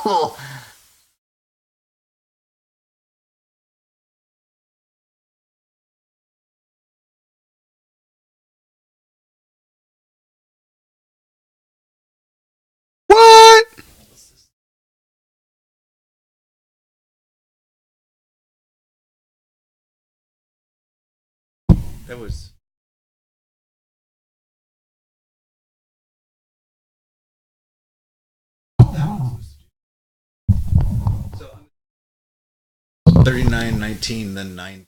What? That was. So 39:19, then 9.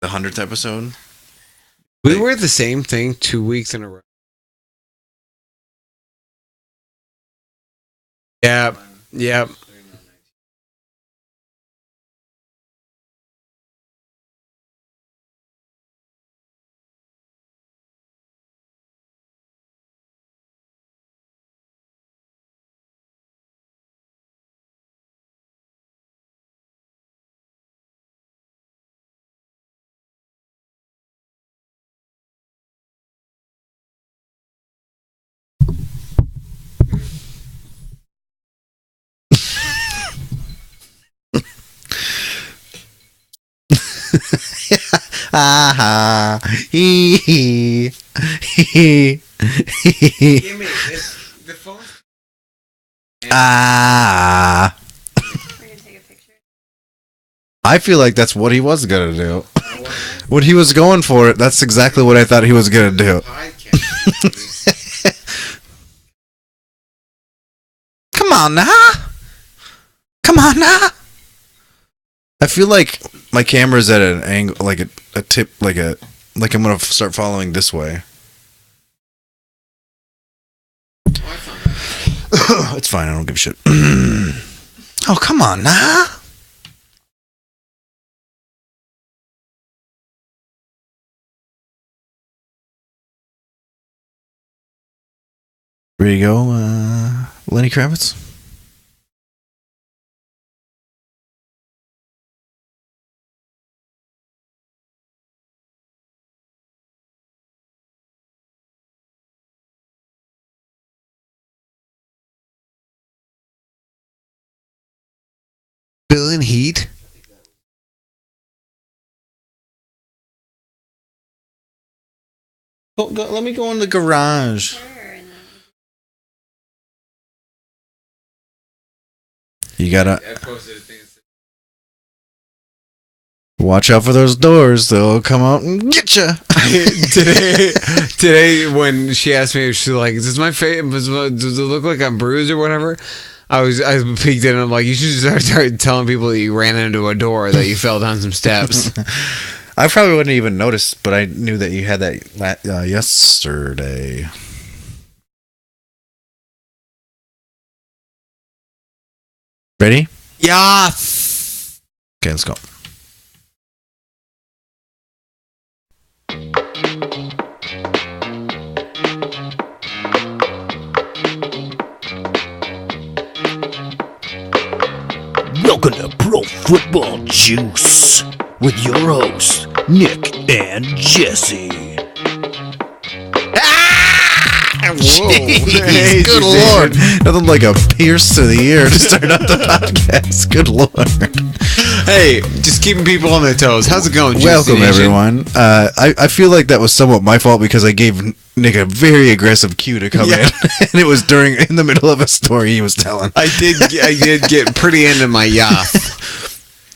The 100th episode. We were the same thing 2 weeks in a row. Yep. Yep. Ah, hee hee hee hee. Give me the phone. Ah. We're gonna take a picture. I feel like that's what he was gonna do. When he was going for it, that's exactly what I thought he was gonna do. Come on now. Come on now. I feel like my camera's at an angle, like a tip, like I'm gonna start following this way. It's fine. I don't give a shit. Oh, come on now. There you go, Lenny Kravitz. Bill and Heat. Go, let me go in the garage. Sure, and then You gotta I posted a thing. watch out for those doors. They'll come out and get you. today, when she asked me, she's like, "Does my face does it look like I'm bruised or whatever?" I peeked in and I'm like, "You should start telling people that you ran into a door, that you fell down some steps." I probably wouldn't even notice, but I knew that you had that yesterday. Ready? Yeah. Okay, let's go. Welcome to Pro Football Juice with your hosts, Nick and Jesse. Jeez, good lord. Nothing like a pierce to the ear to start out the podcast. Good lord. Hey, just keeping people on their toes. How's it going, Juicy Welcome, Nation? everyone. I feel like that was somewhat my fault because I gave Nick a very aggressive cue to come in, and it was in the middle of a story he was telling. I did get pretty into my yacht.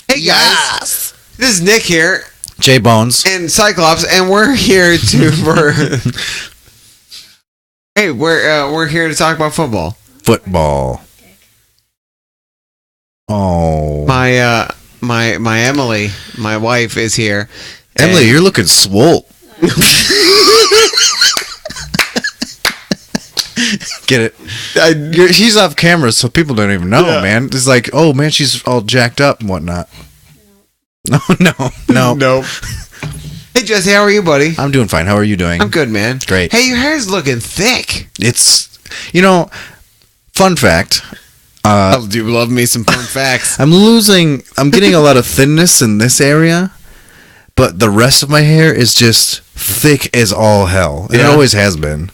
Hey guys, this is Nick here J Bones. and Cyclops, and we're here we're here to talk about football. Football. Oh, My Emily, my wife, is here. Emily, you're looking swole. Get it? She's off camera, so people don't even know, man. It's like, oh man, she's all jacked up and whatnot. No. Nope. Hey Jesse, how are you, buddy? I'm doing fine. How are you doing? I'm good, man. Great. Hey, your hair's looking thick. It's, fun fact. I do love me some fun facts. I'm getting a lot of thinness in this area, but the rest of my hair is just thick as all hell. It Yeah. always has been.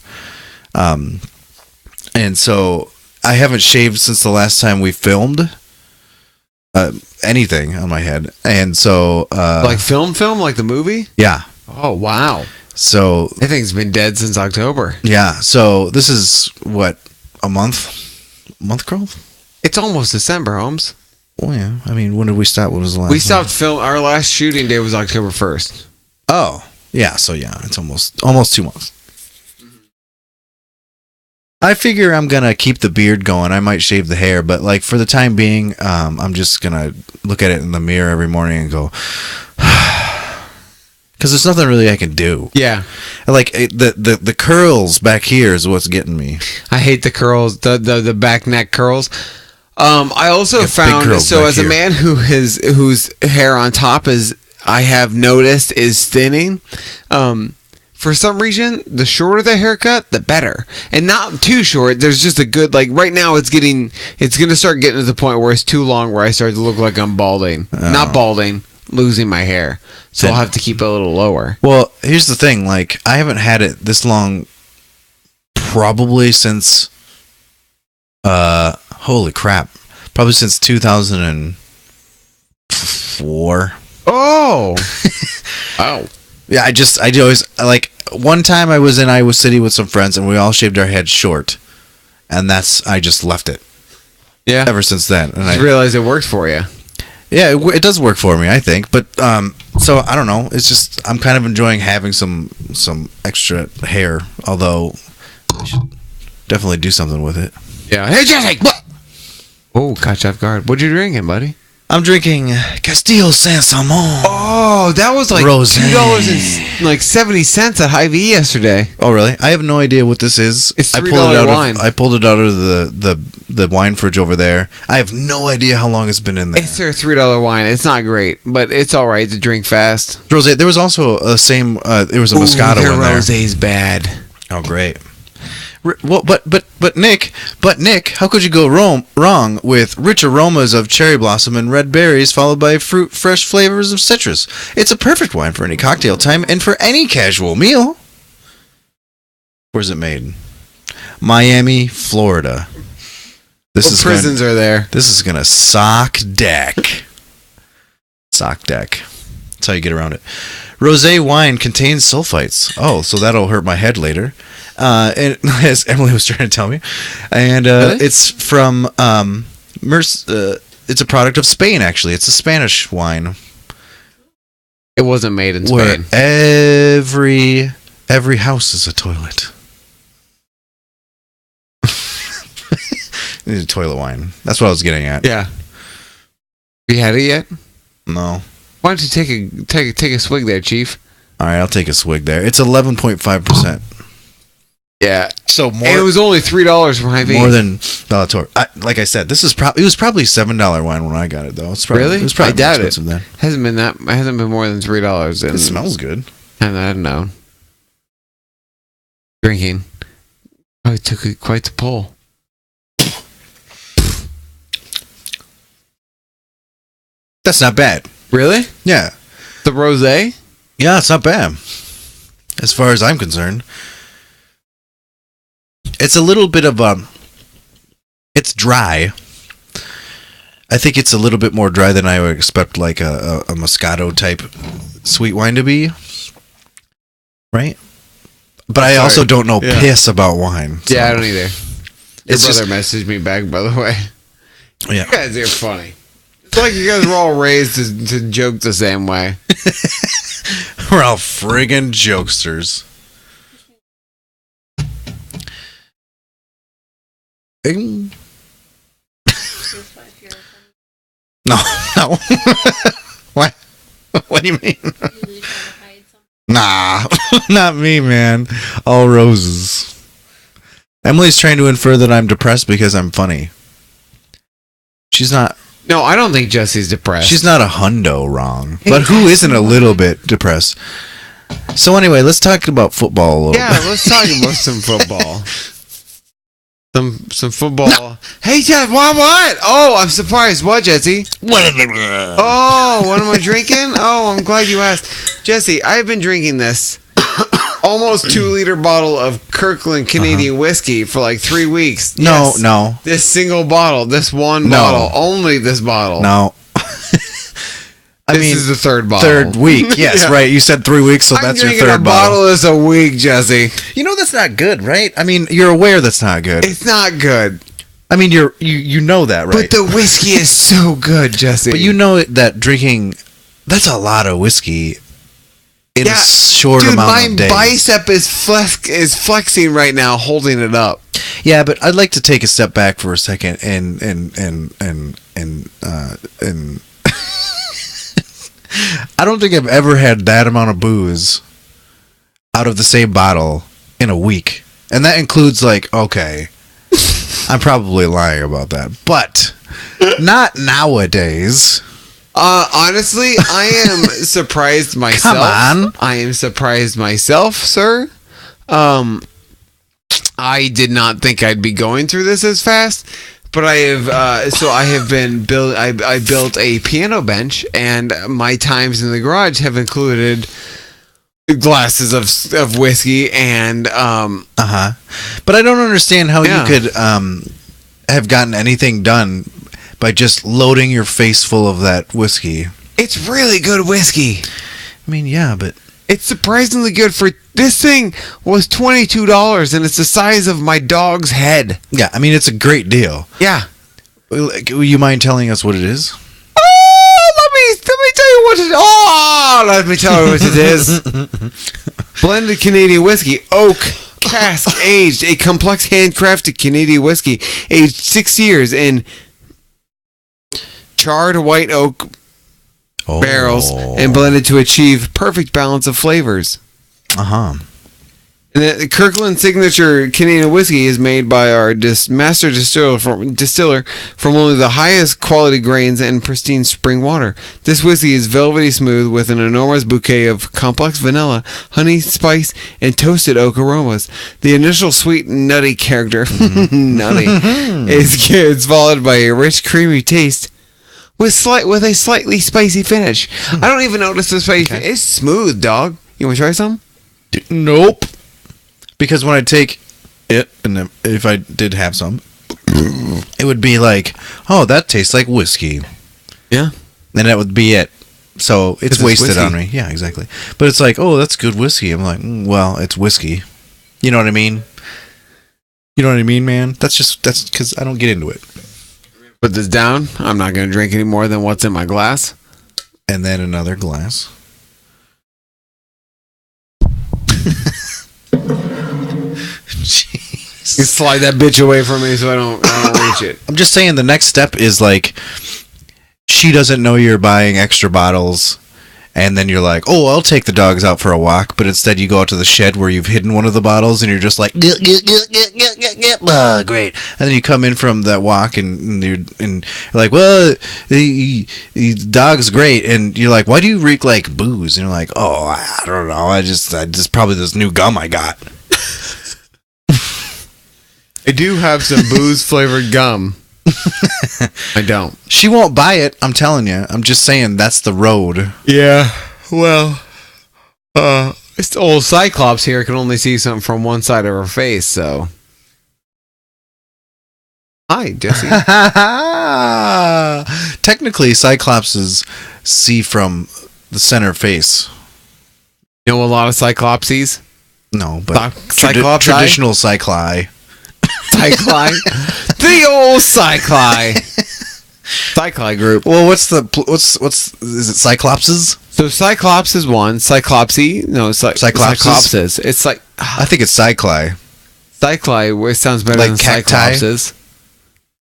And so I haven't shaved since the last time we filmed anything on my head, and so Like film, like the movie? yeah. Oh, wow. So That thing's been dead since October. yeah, so this is what, a month, Carl? It's almost December, Holmes. Oh yeah. I mean, when did we stop? What was the last? We stopped film. Our last shooting day was October 1st. Oh yeah. So yeah, it's almost 2 months. I figure I'm gonna keep the beard going. I might shave the hair, but like for the time being, I'm just gonna look at it in the mirror every morning and go, because there's nothing really I can do. Yeah. Like the curls back here is what's getting me. I hate the curls, the back neck curls. I also big found, curls so back as a here. man whose hair on top is, I have noticed, is thinning. For some reason, the shorter the haircut, the better, and not too short. There's just a good, like right now, it's gonna start getting to the point where it's too long, where I start to look like I'm balding, not balding, losing my hair. So I'll have to keep it a little lower. Well, here's the thing. Like I haven't had it this long, probably since, holy crap, probably since 2004. Oh, wow. Yeah, I always, like, one time I was in Iowa City with some friends and we all shaved our heads short, and I just left it Yeah. ever since then. And I realized it worked for you. yeah, it does work for me, I think. But so I don't know. It's just I'm kind of enjoying having some extra hair, although I should definitely do something with it. Yeah. Hey, Jesse. What? Oh, caught you off guard. What you drinking, buddy? I'm drinking Castillo San Simon. Oh, that was like Rosé. $2.70 at Hy-Vee yesterday. Oh, really? I have no idea what this is. It's I $3 pulled it out wine. I pulled it out of the wine fridge over there. I have no idea how long it's been in there. It's their $3 wine. It's not great, but it's all right to drink fast. Rosé. There was also a same. There was a Moscato their in there. rosé's bad. Oh, great. Well, but Nick, how could you go wrong with rich aromas of cherry blossom and red berries, followed by fresh flavors of citrus? It's a perfect wine for any cocktail time and for any casual meal. Where's it made? Miami, Florida. What prisons are there? This is gonna sock deck. Sock deck. That's how you get around it. Rosé wine contains sulfites. Oh, so that'll hurt my head later. And as Emily was trying to tell me, and Really? it's from it's a product of Spain. Actually, it's a Spanish wine. It wasn't made in Where Spain. every house is a toilet. It's a toilet wine. That's what I was getting at. Yeah. You had it yet? No. Why don't you take a swig there, Chief? All right, I'll take a swig there. It's 11.5%. Yeah. So more. And it was only $3 from Hy-Vee. More than Bellator. Like I said, this is it was probably $7 wine when I got it though. It's probably, Really? It was probably I doubt more expensive then. hasn't been more than $3. And It smells good. I don't know. Drinking. Oh, it took it quite the pull. That's not bad. Really? Yeah. The rosé? Yeah, it's not bad. As far as I'm concerned. It's a little bit of it's dry. I think it's a little bit more dry than I would expect, like a Moscato type sweet wine to be. Right? But I also don't know piss about wine. So. Yeah, I don't either. Your It's brother messaged me back, by the way. Yeah. You guys are funny. It's like you guys were all raised to joke the same way. We're all friggin' jokesters. No. What? What do you mean? Nah, not me, man. All roses. Emily's trying to infer that I'm depressed because I'm funny. She's not. No, I don't think Jesse's depressed. She's not a hundo wrong. But who isn't a little bit depressed? So anyway, let's talk about football a little Yeah, bit. let's talk about some football. Some football. No. Hey, Jeff, what? Oh, I'm surprised. What, Jesse? Oh, what am I drinking? Oh, I'm glad you asked. Jesse, I've been drinking this almost 2-liter bottle of Kirkland Canadian whiskey for like 3 weeks. No, Yes. no. This single bottle, this one No. bottle, only this bottle. No. This is the third bottle. Third week. Yes, Yeah. right. You said 3 weeks, so I'm that's your drinking third a bottle. bottle is a week, Jesse. You know that's not good, right? I mean, you're aware that's not good. It's not good. I mean, you know that, right? But the whiskey is so good, Jesse. But you know that drinking, that's a lot of whiskey in a short dude, amount my of days. bicep is flexing right now, holding it up. Yeah, but I'd like to take a step back for a second and I don't think I've ever had that amount of booze out of the same bottle in a week. And that includes okay, I'm probably lying about that, but not nowadays. Honestly, I am surprised myself. Come on. I am surprised myself, sir. I did not think I'd be going through this as fast, but I have. So I have been built. I built a piano bench, and my times in the garage have included glasses of whiskey and But I don't understand how Yeah. you could have gotten anything done by just loading your face full of that whiskey. it's really good whiskey. I mean, yeah, but It's surprisingly good for this thing was $22 and it's the size of my dog's head. yeah, I mean it's a great deal. Yeah. Will you mind telling us what it is? Oh, let me tell you what it. Oh, let me tell you what it is. Blended Canadian whiskey, oak cask aged, a complex handcrafted Canadian whiskey aged 6 years in charred white oak barrels and blended to achieve perfect balance of flavors. And the Kirkland Signature Canadian Whiskey is made by our master distiller from only the highest quality grains and pristine spring water. This whiskey is velvety smooth with an enormous bouquet of complex vanilla, honey, spice, and toasted oak aromas. The initial sweet, nutty character is followed by a rich, creamy taste with a slightly spicy finish. I don't even notice the spicy. It's smooth, dog. You want to try some? Nope. Because when I take it, and if I did have some, it would be like, oh, that tastes like whiskey. Yeah. And that would be it. So it's It's wasted whiskey. on me. Yeah, exactly. But it's like, oh, that's good whiskey. I'm like, well, it's whiskey. You know what I mean? You know what I mean, man? That's because I don't get into it. Put this down. I'm not going to drink any more than what's in my glass. And then another glass. Jeez. You slide that bitch away from me so I don't reach it. I'm just saying the next step is like, she doesn't know you're buying extra bottles. And then you're like, oh, I'll take the dogs out for a walk. But instead you go out to the shed where you've hidden one of the bottles and you're just like, great. And then you come in from that walk and you're like, well, the dog's great. And you're like, why do you reek like booze? And you're like, oh, I don't know. I just probably this new gum I got. I do have some booze flavored gum. I don't. She won't buy it. I'm telling you. I'm just saying that's the road. Yeah. Well, it's the old Cyclops here can only see something from one side of her face, so. Hi, Jesse. Technically, Cyclopses see from the center face. You know a lot of Cyclopses? No, but Cyclops traditional Cycli. Cycli. The old Cycli. Cycli group. Well, what's is it Cyclopses? So Cyclops is one. Cyclopsy. No, Cyclopses? Cyclopses. It's like I think it's Cycli. Cycli. It sounds better Like than cacti? Cyclopses.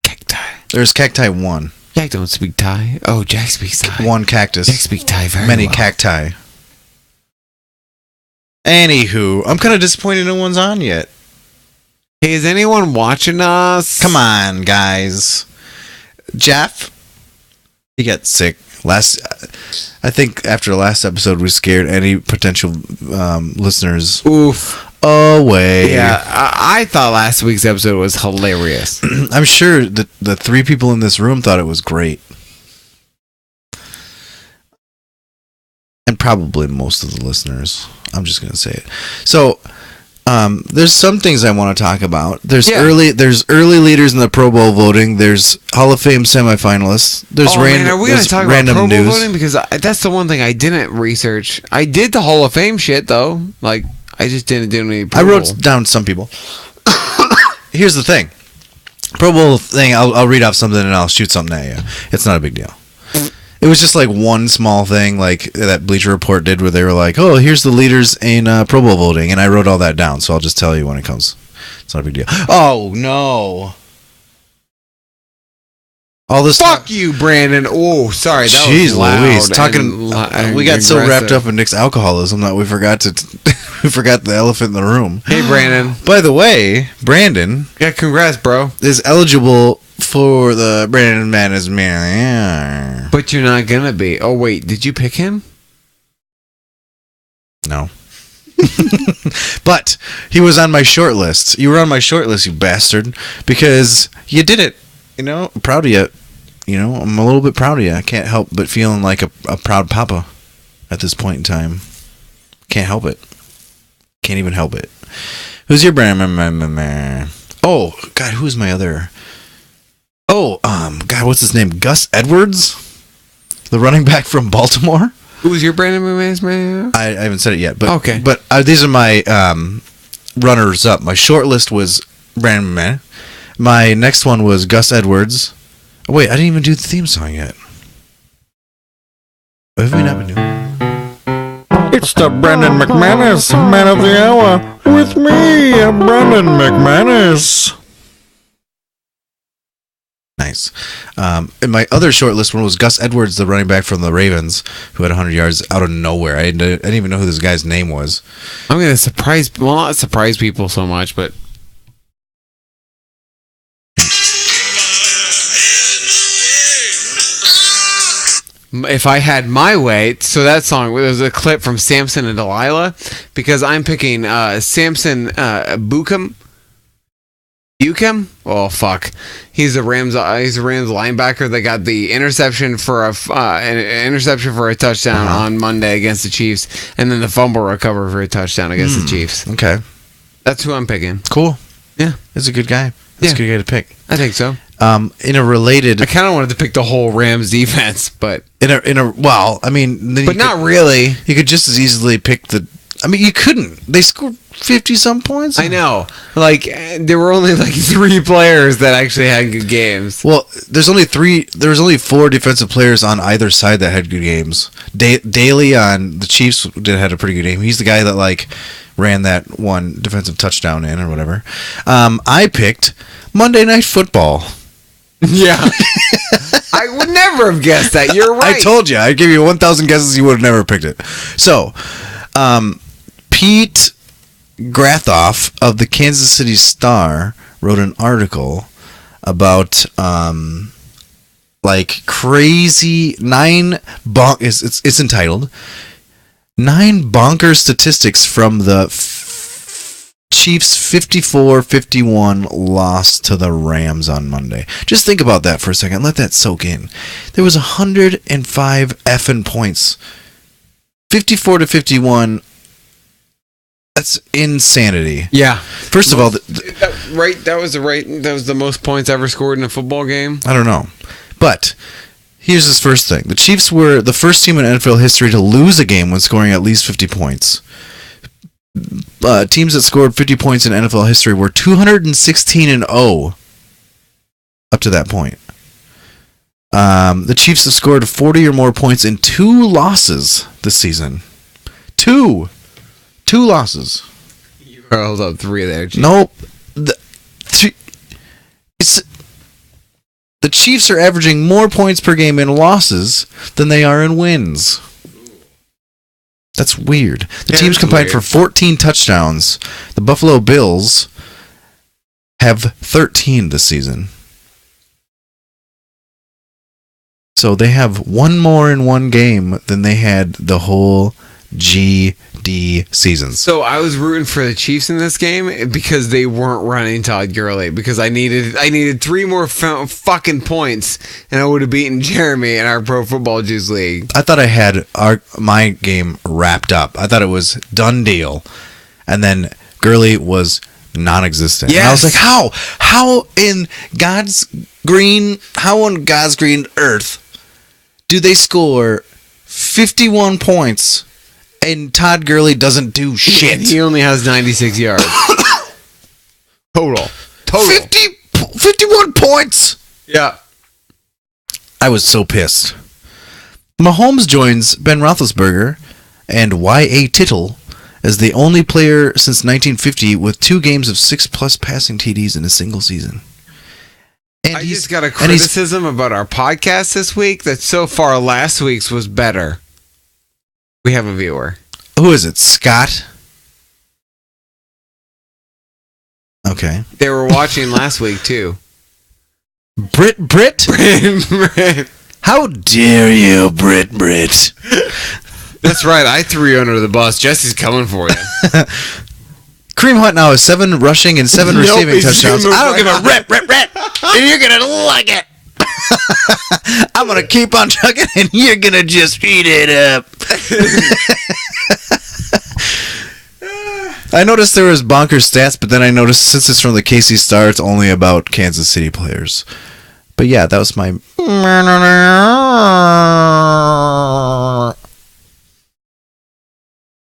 Cacti. There's Cacti 1. Jack don't speak Thai. Oh, Jack speaks Thai. One cactus. Jack speaks Thai very Many well. cacti. Anywho, I'm kind of disappointed no one's on yet. Hey, is anyone watching us? Come on, guys. Jeff, he got sick I think after the last episode, we scared any potential listeners Oof. away. Yeah, I thought last week's episode was hilarious. I'm sure that the 3 people in this room thought it was great. and probably most of the listeners. I'm just gonna say it. So, there's some things I want to talk about. There's early leaders in the Pro Bowl voting. There's Hall of Fame semifinalists. There's are we going to talk about Pro Bowl news. voting? Because that's the one thing I didn't research. I did the Hall of Fame shit though. Like I just didn't do any. I wrote down some people. Here's the thing. Pro Bowl thing. I'll read off something and I'll shoot something at you. It's not a big deal. It was just like one small thing, like that Bleacher Report did, where they were like, "Oh, here's the leaders in Pro Bowl voting," and I wrote all that down. So I'll just tell you when it comes. It's not a big deal. Oh no! All this. Fuck you, Brandon. Oh, sorry. That Jeez was loud. Louise, we got so wrapped up in Nick's alcoholism that we forgot we forgot the elephant in the room. Hey, Brandon. By the way, Brandon. Yeah, congrats, bro. Is eligible for the Brandon Madness Man. But you're not gonna be. Oh wait, did you pick him? No. But he was on my short list. You were on my short list, you bastard, because you did it. You know, I'm proud of you. You know, I'm a little bit proud of you. I can't help but feeling like a proud papa at this point in time. Can't help it. Can't even help it. Who's your Brandon? Oh God, who's my other? Oh, God, what's his name? Gus Edwards, the running back from Baltimore. Who's your Brandon man? I haven't said it yet, but okay. But these are my runners up. My short list was Brandon Man. My next one was Gus Edwards. Oh, wait, I didn't even do the theme song yet. What have we not been doing? It's the Brandon McManus Man of the Hour with me, Brandon McManus. Nice. And my other short list one was Gus Edwards, the running back from the Ravens, who had 100 yards out of nowhere. I didn't even know who this guy's name was. I'm going to not surprise people so much, but if I had my way, so that song was a clip from Samson and Delilah, because I'm picking Samson Bucum. Oh fuck! He's a Rams linebacker that got the interception for a touchdown on Monday against the Chiefs, and then the fumble recovery for a touchdown against the Chiefs. Okay, that's who I'm picking. Cool. Yeah, that's a good guy. That's a good guy to pick. I think so. In a related, I kind of wanted to pick the whole Rams defense, but not really. You could just as easily pick the. I mean, you couldn't. They scored 50-some points. I know. Like, there were only like 3 players that actually had good games. Well, there's only 4 defensive players on either side that had good games. Daly on the Chiefs had a pretty good game. He's the guy that like ran that one defensive touchdown in or whatever. I picked Monday Night Football. Yeah. I would never have guessed that. You're right. I told you. I'd give you 1,000 guesses. You would have never picked it. So, Pete Grathoff of the Kansas City Star wrote an article about like crazy it's entitled 9 bonkers statistics from the Chiefs 54-51 loss to the Rams on Monday. Just think about that for a second. Let that soak in. There was 105 effing points. 54-51. That's insanity. Yeah. First of all, that was the most points ever scored in a football game. I don't know. But here's his first thing. The Chiefs were the first team in NFL history to lose a game when scoring at least 50 points. Teams that scored 50 points in NFL history were 216-0 up to that point. The Chiefs have scored 40 or more points in 2 losses this season. 2 losses. You rolled up 3 there. Chief. Nope. The Chiefs are averaging more points per game in losses than they are in wins. That's weird. The teams combined for 14 touchdowns. The Buffalo Bills have 13 this season. So they have 1 more in one game than they had the whole GTD. D seasons. So I was rooting for the Chiefs in this game because they weren't running Todd Gurley, because I needed 3 more fucking points and I would have beaten Jeremy in our Pro Football Juice League. I thought I had my game wrapped up. I thought it was done deal, and then Gurley was non-existent. Yes. And I was like, how on God's green earth do they score 51 points and Todd Gurley doesn't do shit? He only has 96 yards. Total. 51 points. Yeah. I was so pissed. Mahomes joins Ben Roethlisberger and Y.A. Tittle as the only player since 1950 with 2 games of 6+ passing TDs in a single season. And I just got a criticism about our podcast this week that so far last week's was better. We have a viewer. Who is it? Scott? Okay. They were watching last week too. Brit? How dare you, Brit? That's right. I threw you under the bus. Jesse's coming for you. Kareem Hunt now has 7 rushing and 7 receiving he's touchdowns. gonna I don't move give a rip. And you're going to like it. I'm going to keep on chugging and you're going to just eat it up. I noticed there was bonkers stats, but then I noticed since it's from the KC Star, it's only about Kansas City players. But yeah, that was my...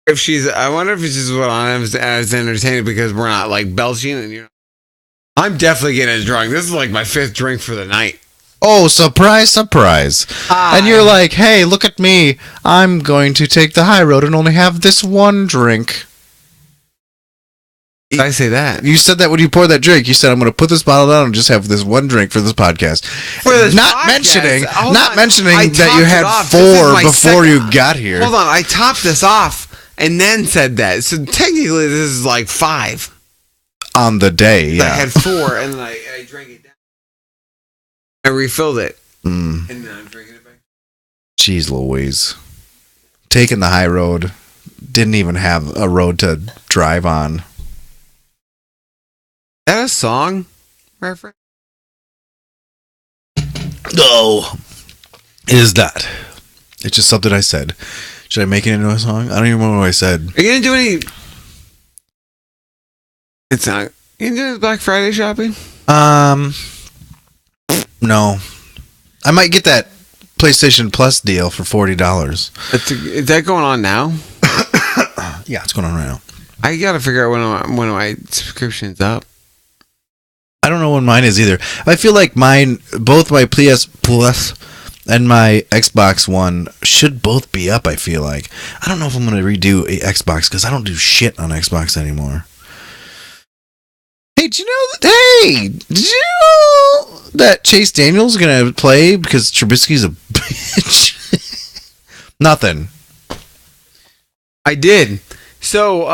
I wonder if it's just what I'm as entertaining because we're not like belching and you're. I'm definitely getting drunk. This is like my 5th drink for the night. Oh, surprise. And you're like, hey, look at me. I'm going to take the high road and only have this one drink. Did I say that? You said that when you poured that drink. You said, I'm going to put this bottle down and just have this one drink for this podcast. Not mentioning that you had 4 before you got here. Hold on. I topped this off and then said that. So technically, this is like 5. On the day, yeah. I had 4 and then I drank it down. I refilled it. And then I'm drinking it back. Jeez Louise. Taking the high road. Didn't even have a road to drive on. Is that a song reference? No. It is not. It's just something I said. Should I make it into a song? I don't even remember what I said. Are you going to do any... It's not... You going to do Black Friday shopping? No. I might get that PlayStation Plus deal for $40. Is that going on now? Yeah, it's going on right now. I got to figure out when my subscription's up. I don't know when mine is either. I feel like both my PS Plus and my Xbox One should both be up, I feel like. I don't know if I'm going to redo a Xbox because I don't do shit on Xbox anymore. Hey, did you know that Chase Daniel's going to play because Trubisky's a bitch? Nothing. I did. So,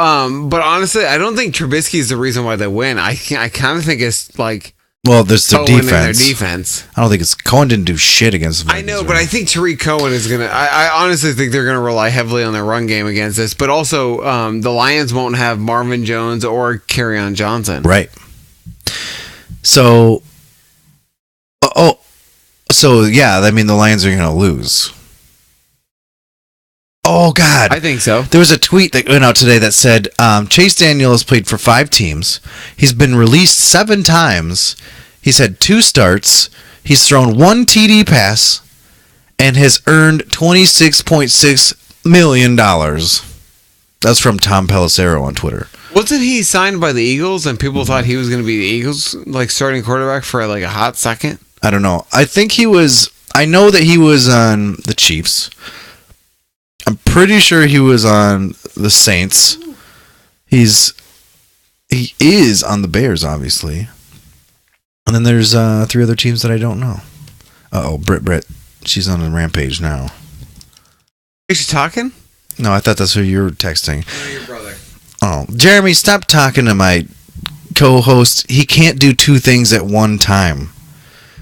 but honestly, I don't think Trubisky is the reason why they win. I kind of think it's like... Well, there's their Cohen and defense. their defense. I don't think it's... Cohen didn't do shit against the I know, but I think Tariq Cohen is going to... I honestly think they're going to rely heavily on their run game against this. But also, the Lions won't have Marvin Jones or Kerryon Johnson. Right. So... So, yeah, I mean, the Lions are going to lose. Oh, God. I think so. There was a tweet that went out today that said Chase Daniel has played for 5 teams. He's been released 7 times. He's had 2 starts. He's thrown 1 TD pass and has earned $26.6 million. That's from Tom Pelissero on Twitter. Wasn't he signed by the Eagles and people thought he was going to be the Eagles like starting quarterback for like a hot second? I don't know. I think he was... I know that he was on the Chiefs. I'm pretty sure he was on the Saints. He is on the Bears, obviously. And then there's 3 other teams that I don't know. Britt. She's on a rampage now. Is she talking? No, I thought that's who you were texting. No, your brother. Oh, Jeremy, stop talking to my co-host. He can't do 2 things at one time.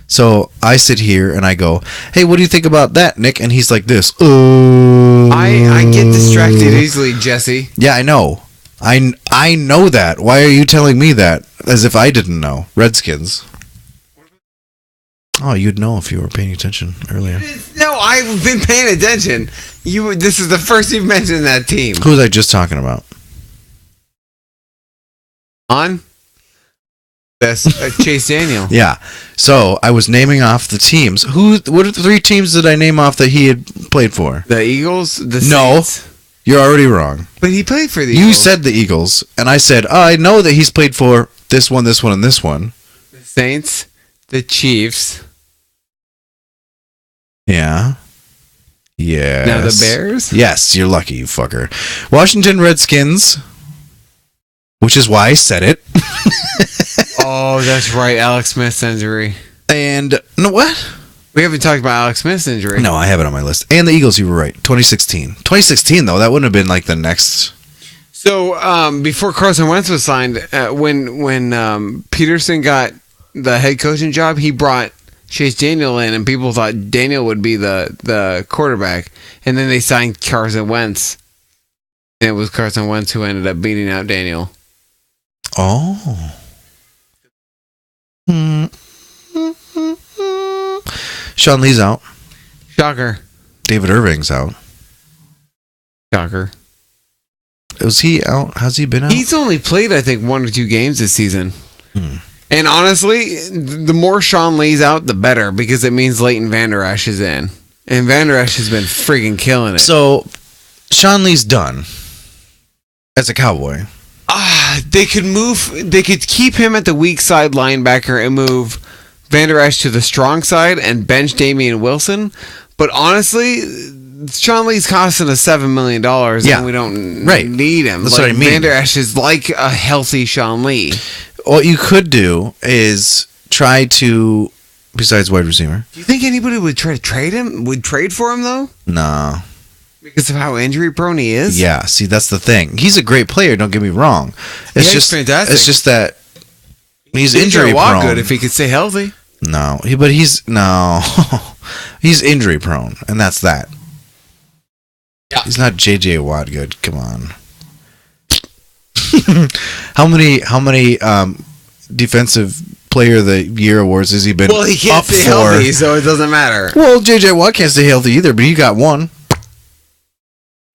So I sit here and I go, "Hey, what do you think about that, Nick?" And he's like this. I get distracted easily, Jesse. Yeah, I know. I know that. Why are you telling me that? As if I didn't know. Redskins. Oh, you'd know if you were paying attention earlier. No, I've been paying attention. This is the first you've mentioned that team. Who was I just talking about? On? That's Chase Daniel. Yeah. So I was naming off the teams. What are the 3 teams did I name off that he had played for? The Eagles? The No. Saints? You're already wrong. But he played for the You Eagles. said the Eagles, and I said, I know that he's played for this one, and this one. The Saints, the Chiefs. Yeah. Yes. Now the Bears? Yes, you're lucky, you fucker. Washington Redskins, which is why I said it. Oh, that's right. Alex Smith's injury. And, no, what? We haven't talked about Alex Smith's injury. No, I have it on my list. And the Eagles, you were right. 2016. 2016, though, that wouldn't have been like the next. So, before Carson Wentz was signed, when Peterson got the head coaching job, he brought Chase Daniel in, and people thought Daniel would be the quarterback. And then they signed Carson Wentz. And it was Carson Wentz who ended up beating out Daniel. Oh. Sean Lee's out. Shocker. David Irving's out. Shocker. Was he out? Has he been out? He's only played, I think, 1 or 2 games this season. And honestly, the more Sean Lee's out, the better, because it means Leighton Vander Esch is in. And Vander Esch has been freaking killing it. So, Sean Lee's done as a Cowboy. They could keep him at the weak side linebacker and move Vander Esch to the strong side and bench Damian Wilson. But honestly, Sean Lee's costing us $7 million, and we don't need him. That's what I mean. Vander Esch is like a healthy Sean Lee. What you could do is try to, besides wide receiver. Do you think anybody would try to trade him? Would trade for him, though? No. Because of how injury prone he is? Yeah, see, that's the thing. He's a great player, don't get me wrong. He's fantastic. It's just that he's He'd injury walk prone. good if he could stay healthy. No, he's injury prone, and that's that. Yeah. He's not JJ Watt good. Come on. How many defensive player of the year awards has he been? Well, he can't up stay for? healthy, so it doesn't matter. Well, JJ Watt can't stay healthy either, but he got one.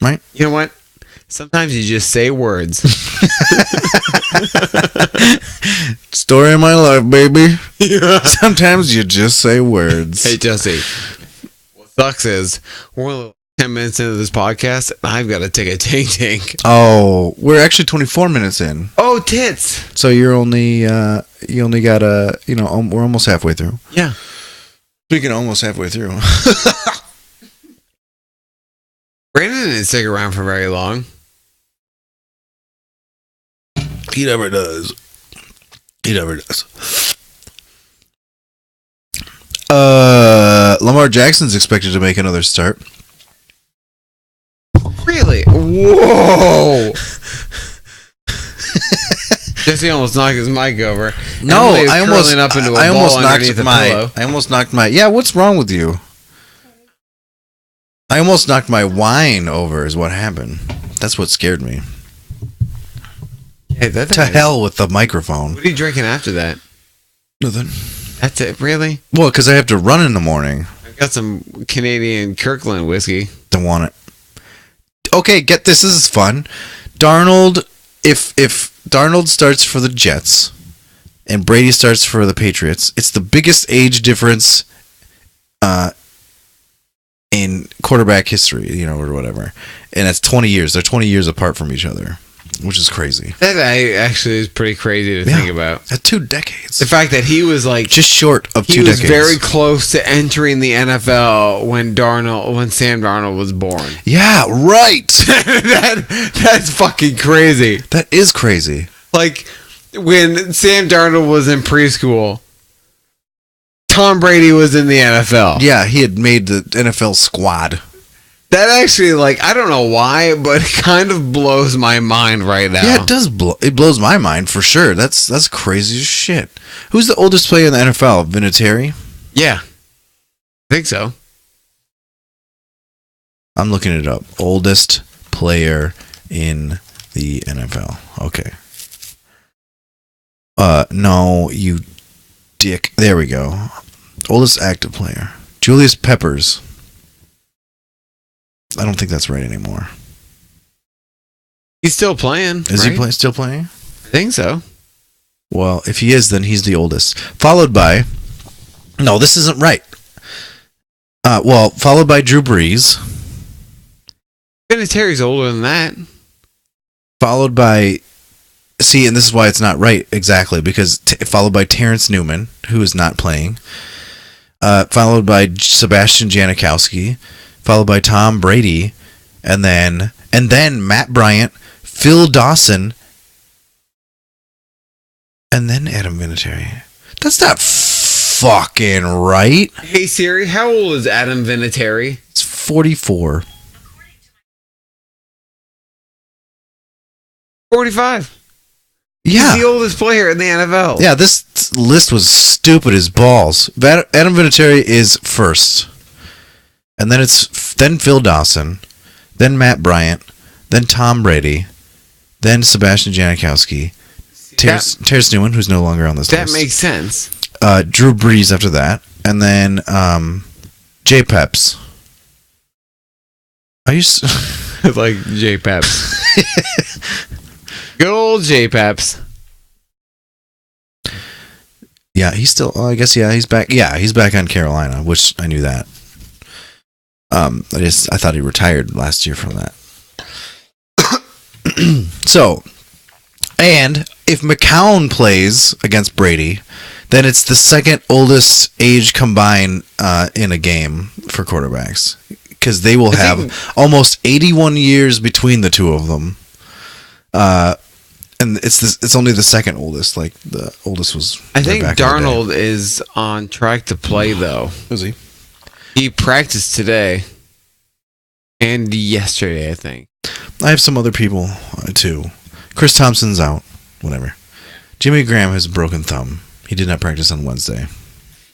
Right? You know what? Sometimes you just say words. Story of my life, baby. Sometimes you just say words. Hey, Jesse. What sucks is we're only 10 minutes into this podcast, and I've got to take a tank. Oh, we're actually 24 minutes in. Oh, tits. So you're only, you only got we're almost halfway through. Yeah. Speaking of almost halfway through. Brandon didn't stick around for very long. He never does. Lamar Jackson's expected to make another start. Really? Whoa. Jesse almost knocked his mic over. No, Emily was I almost curling up into a I ball almost underneath the pillow. I almost knocked my. Yeah, what's wrong with you? I almost knocked my wine over. Is what happened. That's what scared me. Hey, To hell with the microphone. What are you drinking after that? Nothing. That's it, really? Well, because I have to run in the morning. I've got some Canadian Kirkland whiskey. Don't want it. Okay, get this. This is fun. Darnold, if Darnold starts for the Jets and Brady starts for the Patriots, it's the biggest age difference in quarterback history, or whatever. And that's 20 years. They're 20 years apart from each other, which is crazy. That actually is pretty crazy to think about. At 2 decades. The fact that he was like Just short of 2 decades. He was very close to entering the NFL when Sam Darnold was born. Yeah, right. That's fucking crazy. That is crazy. Like when Sam Darnold was in preschool, Tom Brady was in the NFL. Yeah, he had made the NFL squad. That actually, I don't know why, but it kind of blows my mind right now. Yeah, it does. It blows my mind for sure. That's crazy as shit. Who's the oldest player in the NFL? Vinatieri? Yeah. I think so. I'm looking it up. Oldest player in the NFL. Okay. No, you dick. There we go. Oldest active player. Julius Peppers. I don't think that's right anymore. He's still playing. Is right? he still playing? I think so. Well, if he is, then he's the oldest. Followed by... No, this isn't right. Followed by Drew Brees. Vinatieri's older than that. Followed by... See, and this is why it's not right exactly, because followed by Terrence Newman, who is not playing. Followed by Sebastian Janikowski. Followed by Tom Brady. And then Matt Bryant, Phil Dawson, and then Adam Vinatieri. That's not fucking right. Hey Siri, how old is Adam Vinatieri? It's 44. 45. Yeah. He's the oldest player in the NFL. Yeah, this list was stupid as balls. Adam Vinatieri is first. And then then Phil Dawson, then Matt Bryant, then Tom Brady, then Sebastian Janikowski, Terrence Newman, who's no longer on this That list. makes sense. Drew Brees after that, and then J Peps. I used to Like J Peps. Good old J Peps. Yeah, he's still. I guess he's back. Yeah, he's back on Carolina, which I knew that. I thought he retired last year from that. So, and if McCown plays against Brady, then it's the second oldest age combined in a game for quarterbacks, because they will have almost 81 years between the two of them. And it's only the second oldest. Like the oldest was. I think back in the day. Darnold is on track to play though. Is he? He practiced today and yesterday, I think. I have some other people too. Chris Thompson's out. Whatever. Jimmy Graham has a broken thumb. He did not practice on Wednesday.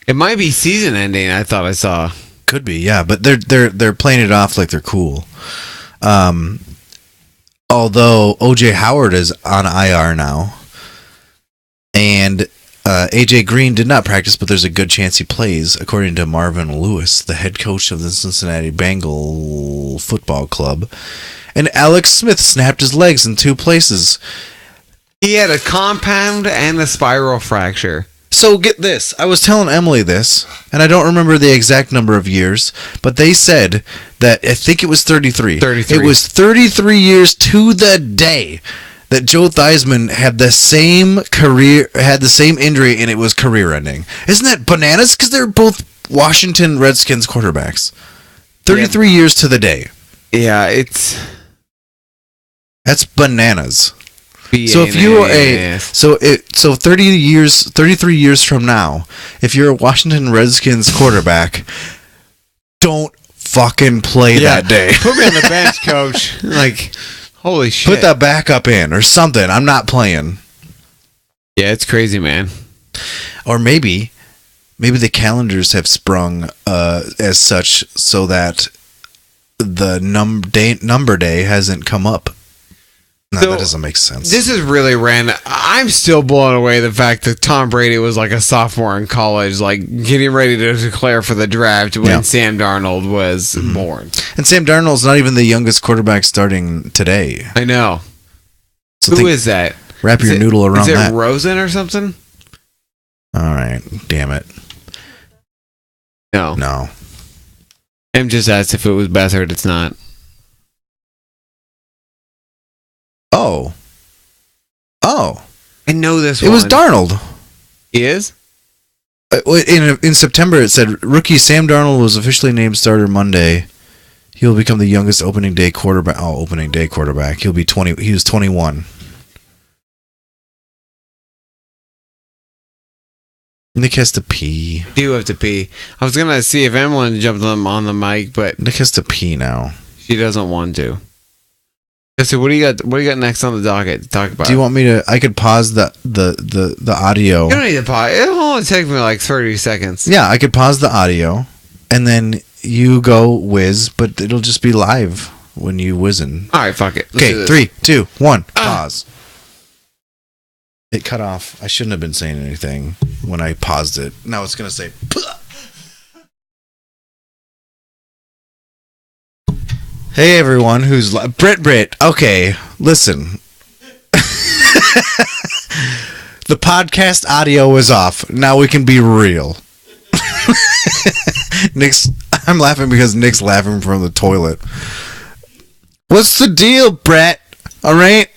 It might be season ending. I thought I saw. Could be, yeah, but they're playing it off like they're cool. Although OJ Howard is on IR now, and AJ Green did not practice, but there's a good chance he plays, according to Marvin Lewis, the head coach of the Cincinnati Bengal Football Club. And Alex Smith snapped his legs in two places. He had a compound and a spiral fracture. So get this. I was telling Emily this, and I don't remember the exact number of years, but they said that I think it was 33. 33. It was 33 years to the day that Joe Theismann had the same injury, and it was career-ending. Isn't that bananas? Because they're both Washington Redskins quarterbacks. 33 years to the day. Yeah, That's bananas. B-A-N-A-N-A-S. So if you are 33 years from now, if you're a Washington Redskins quarterback, don't fucking play that day. Put me on the bench, coach. Like, holy shit. Put that backup in or something. I'm not playing. Yeah, it's crazy, man. Or maybe the calendars have sprung as such so that the number day hasn't come up. No, So, that doesn't make sense. This is really random. I'm still blown away the fact that Tom Brady was like a sophomore in college, like getting ready to declare for the draft when Sam Darnold was born. And Sam Darnold's not even the youngest quarterback starting today. I know. So Who is that? Wrap your noodle around that. Is that. it Rosen or something? All right, damn it. No. Em just asked if it was Beathard. It's not. Oh. I know this It one. was Darnold. He is? In September, it said rookie Sam Darnold was officially named starter Monday. He will become the youngest opening day quarterback. Oh, opening day quarterback. He'll be 20. He was 21. Nick has to pee. I do have to pee. I was gonna see if Emily jumped on the mic, but Nick has to pee now. she doesn't want to. So what do you got? What do you got next on the docket to talk about? Do you want me to? I could pause the audio. You don't need to pause. It'll only take me like 30 seconds. Yeah, I could pause the audio, and then you go whiz, but it'll just be live when you whizzing. All right, fuck it. Let's do Okay, this. 3, 2, 1, pause. It cut off. I shouldn't have been saying anything when I paused it. Now it's gonna say. Puh. Hey everyone, who's Brit? Okay, listen. The podcast audio is off. Now we can be real. I'm laughing because Nick's laughing from the toilet. What's the deal, Brett? All right,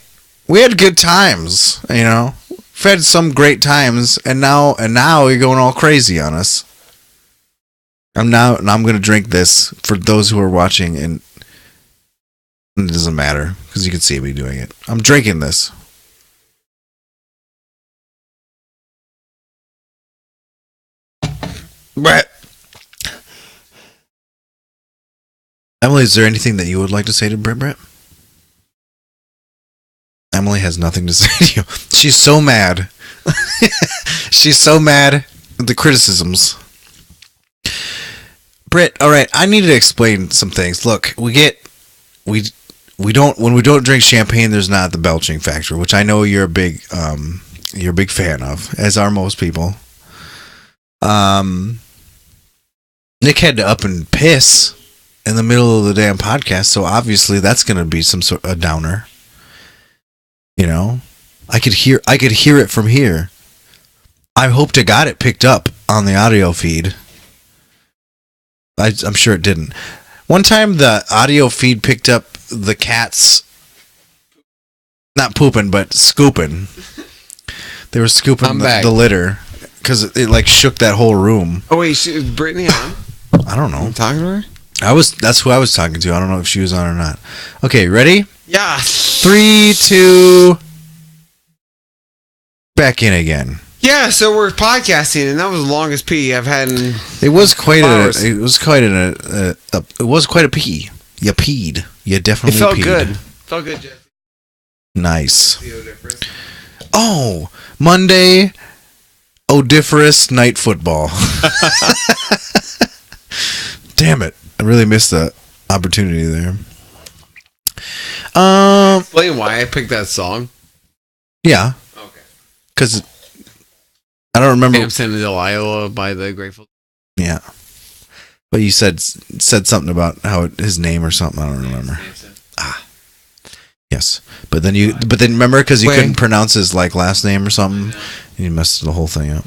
we had good times, you know. We've had some great times, and now you're going all crazy on us. I'm gonna drink this for those who are watching, and it doesn't matter because you can see me doing it. I'm drinking this. Brett. Emily, is there anything that you would like to say to Brett? Emily has nothing to say to you. She's so mad. She's so mad at the criticisms. Britt, all right, I need to explain some things. Look, we don't when we don't drink champagne, there's not the belching factor, which I know you're a big fan of, as are most people. Nick had to up and piss in the middle of the damn podcast, so obviously that's going to be some sort of downer. You know, I could hear it from here. I hope to God it picked up on the audio feed. I'm sure it didn't. One time the audio feed picked up the cats not pooping but scooping. They were scooping the litter because it like shook that whole room. Oh wait, is Brittany on? I don't know. I'm talking to her. That's who I was talking to. I don't know if she was on or not. Okay, ready? Yeah. 3, 2. Back in again. Yeah, so we're podcasting, and that was the longest pee I've had in. It was quite hours. it was quite a pee. You peed. You definitely It felt peed. good. Felt good, Jesse. Nice. Feel different. Oh, Monday, odiferous night football. Damn it! I really missed the opportunity there. Explain why I picked that song. Yeah, Okay. because I don't remember. Samson and Delilah by the Grateful. Yeah, but you said something about his name or something. I don't remember. Samson. Yes, but then remember because you Wait. couldn't pronounce his like last name or something, and you messed the whole thing up.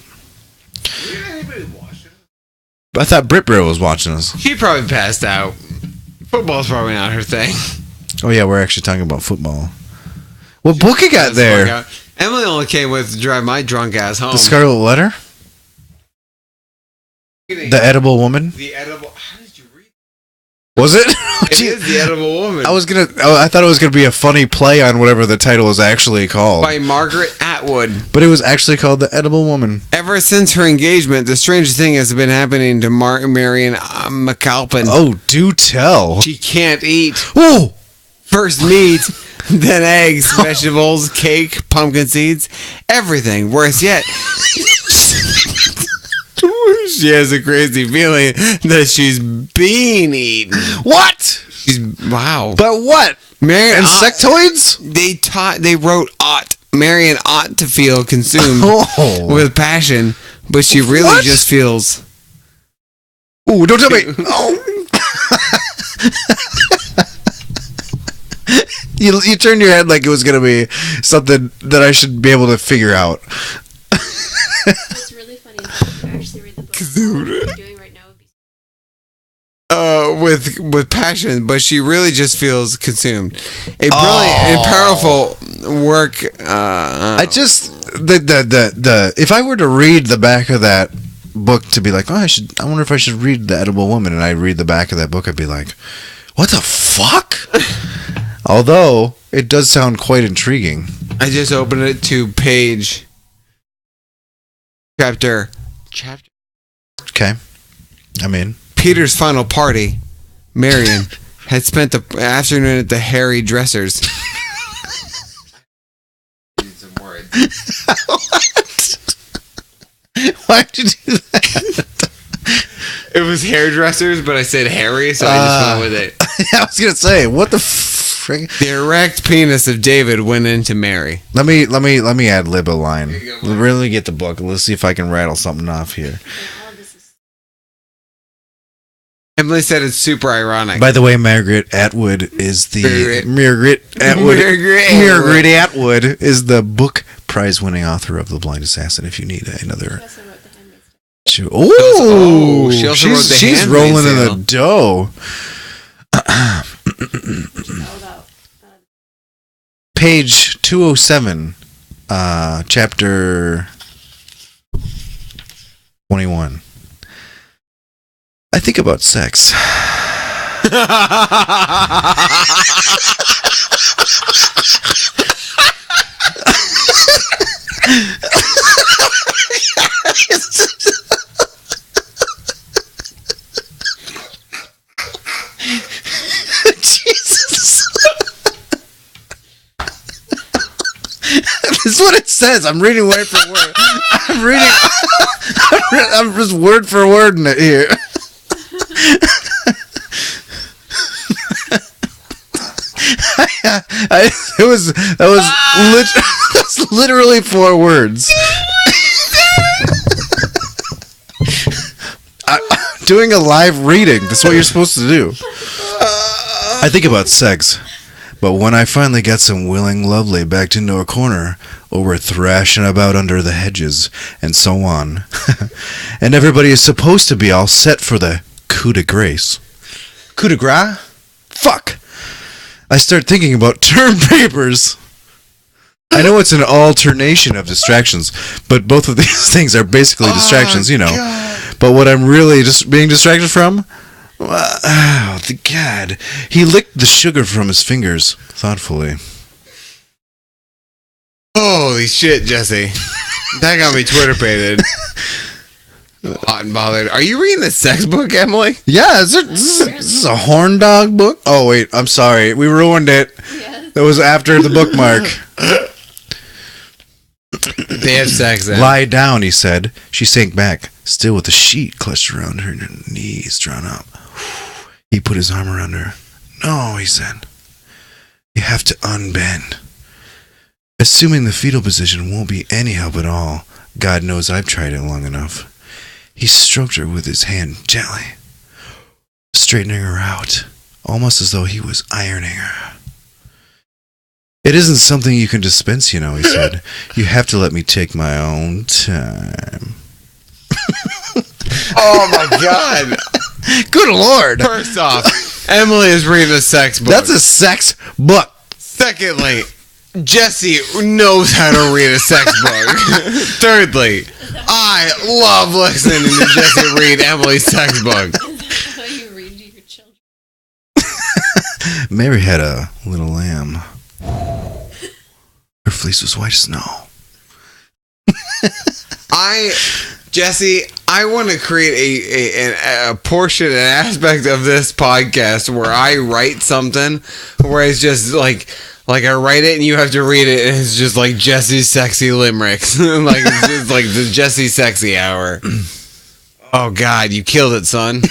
Anybody watching? But I thought Brit was watching us. She probably passed out. Football's probably not her thing. Oh yeah, we're actually talking about football. What book you got there? Emily only came with to drive my drunk ass home. The Scarlet Letter? The Edible Woman? The edible. How did you read? Was it? It is the edible woman. I thought it was gonna be a funny play on whatever the title was actually called. By Margaret Atwood. But it was actually called The Edible Woman. Ever since her engagement, the strangest thing has been happening to Marion McAlpin. Oh, do tell. She can't eat. Oh! First meat, then eggs, vegetables, cake, pumpkin seeds, everything. Worse yet, she has a crazy feeling that she's being eaten. What? Wow. But what? Marion Insectoids? They wrote ought. Marion ought to feel consumed Oh. with passion, but she really What? just feels. Ooh, don't tell me. Oh. You turned your head like it was going to be something that I should be able to figure out. It's really funny if you actually read the book. What you're doing right now would be With passion, but she really just feels consumed. A brilliant and powerful work. I just the if I were to read the back of that book to be like, I wonder if I should read The Edible Woman, and I read the back of that book, I'd be like, what the fuck? Although it does sound quite intriguing. I just opened it to page chapter. Okay, I'm in. Peter's final party. Marion had spent the afternoon at the Harry Dressers. Why'd you do that? It was hairdressers, but I said hairy, so I just went with it. I was gonna say, what the frick? The erect penis of David went into Mary. Let me ad lib a line. Here you go, Mark. Really get the book. Let's see if I can rattle something off here. All of this is Emily said it's super ironic. By the way, Margaret Atwood is the Margaret Margaret Atwood is the book prize-winning author of The Blind Assassin. If you need another, she also wrote The Handmaid's Tale. oh, she also wrote The she's Handmaid's rolling in Tale. the dough. It's all about Page 207, chapter 21. I think about sex. Jesus. This is what it says. I'm reading word for word. I'm just word for word in it here. That's literally 4 words. I'm doing a live reading. That's what you're supposed to do. I think about sex, but when I finally get some willing lovely backed into a corner, or we're thrashing about under the hedges, and so on, and everybody is supposed to be all set for the coup de grace. Coup de grace? Fuck! I start thinking about term papers. I know it's an alternation of distractions, but both of these things are basically distractions, you know. God. But what I'm really just being distracted from? Oh, the God. He licked the sugar from his fingers, thoughtfully. Holy shit, Jesse. That got me Twitter pated. Hot and bothered. Are you reading the sex book, Emily? Yeah, this is a horn dog book? Oh, wait, I'm sorry. We ruined it. Yes. That was after the bookmark. They have sex then. Lie down, he said. She sank back, still with the sheet clutched around her and her knees drawn up. He put his arm around her. No, he said. You have to unbend. Assuming the fetal position won't be any help at all. God knows I've tried it long enough. He stroked her with his hand gently, straightening her out, almost as though he was ironing her. It isn't something you can dispense, you know, he said. You have to let me take my own time. Oh my God. Good Lord. First off, Emily is reading a sex book. That's a sex book. Secondly, Jesse knows how to read a sex book. Thirdly, I love listening to Jesse read Emily's sex book. Is that how you read to your children? Mary had a little lamb. Her fleece was white as snow. Jesse, I want to create a portion, an aspect of this podcast where I write something where it's just like I write it and you have to read it and it's just like Jesse's sexy limericks. Like it's just like the Jesse sexy hour. Oh God, you killed it, son.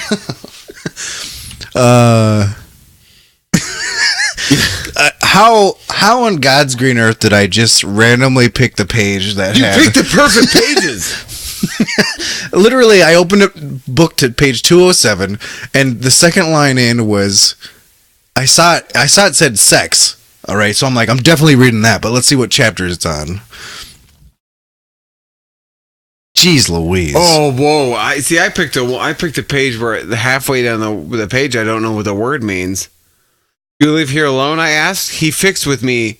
How on God's green earth did I just randomly pick the page that You had... picked the perfect pages. Literally, I opened a book to page 207, and the second line in was... I saw it said sex. All right, so I'm like, I'm definitely reading that, but let's see what chapter it's on. Jeez Louise. Oh, whoa. I picked a page where halfway down the page I don't know what the word means. You live here alone, I asked. He fixed me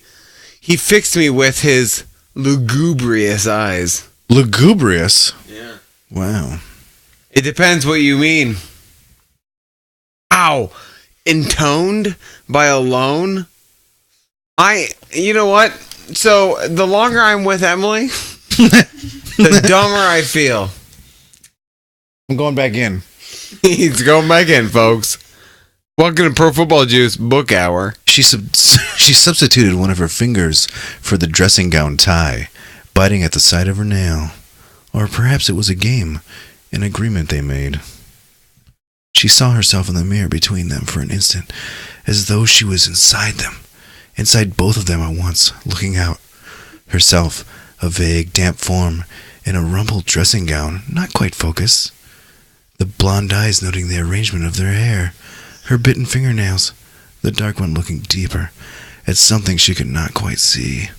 with his lugubrious eyes. Lugubrious? Yeah. Wow. It depends what you mean. Ow. Intoned by alone? You know what? So, the longer I'm with Emily, the dumber I feel. I'm going back in. He's going back in, folks. Welcome to Pro Football Juice Book Hour. She substituted one of her fingers for the dressing gown tie, biting at the side of her nail. Or perhaps it was a game, an agreement they made. She saw herself in the mirror between them for an instant, as though she was inside them, inside both of them at once, looking out. Herself, a vague, damp form, in a rumpled dressing gown, not quite focused. The blonde eyes noting the arrangement of their hair, her bitten fingernails, the dark one looking deeper, at something she could not quite see.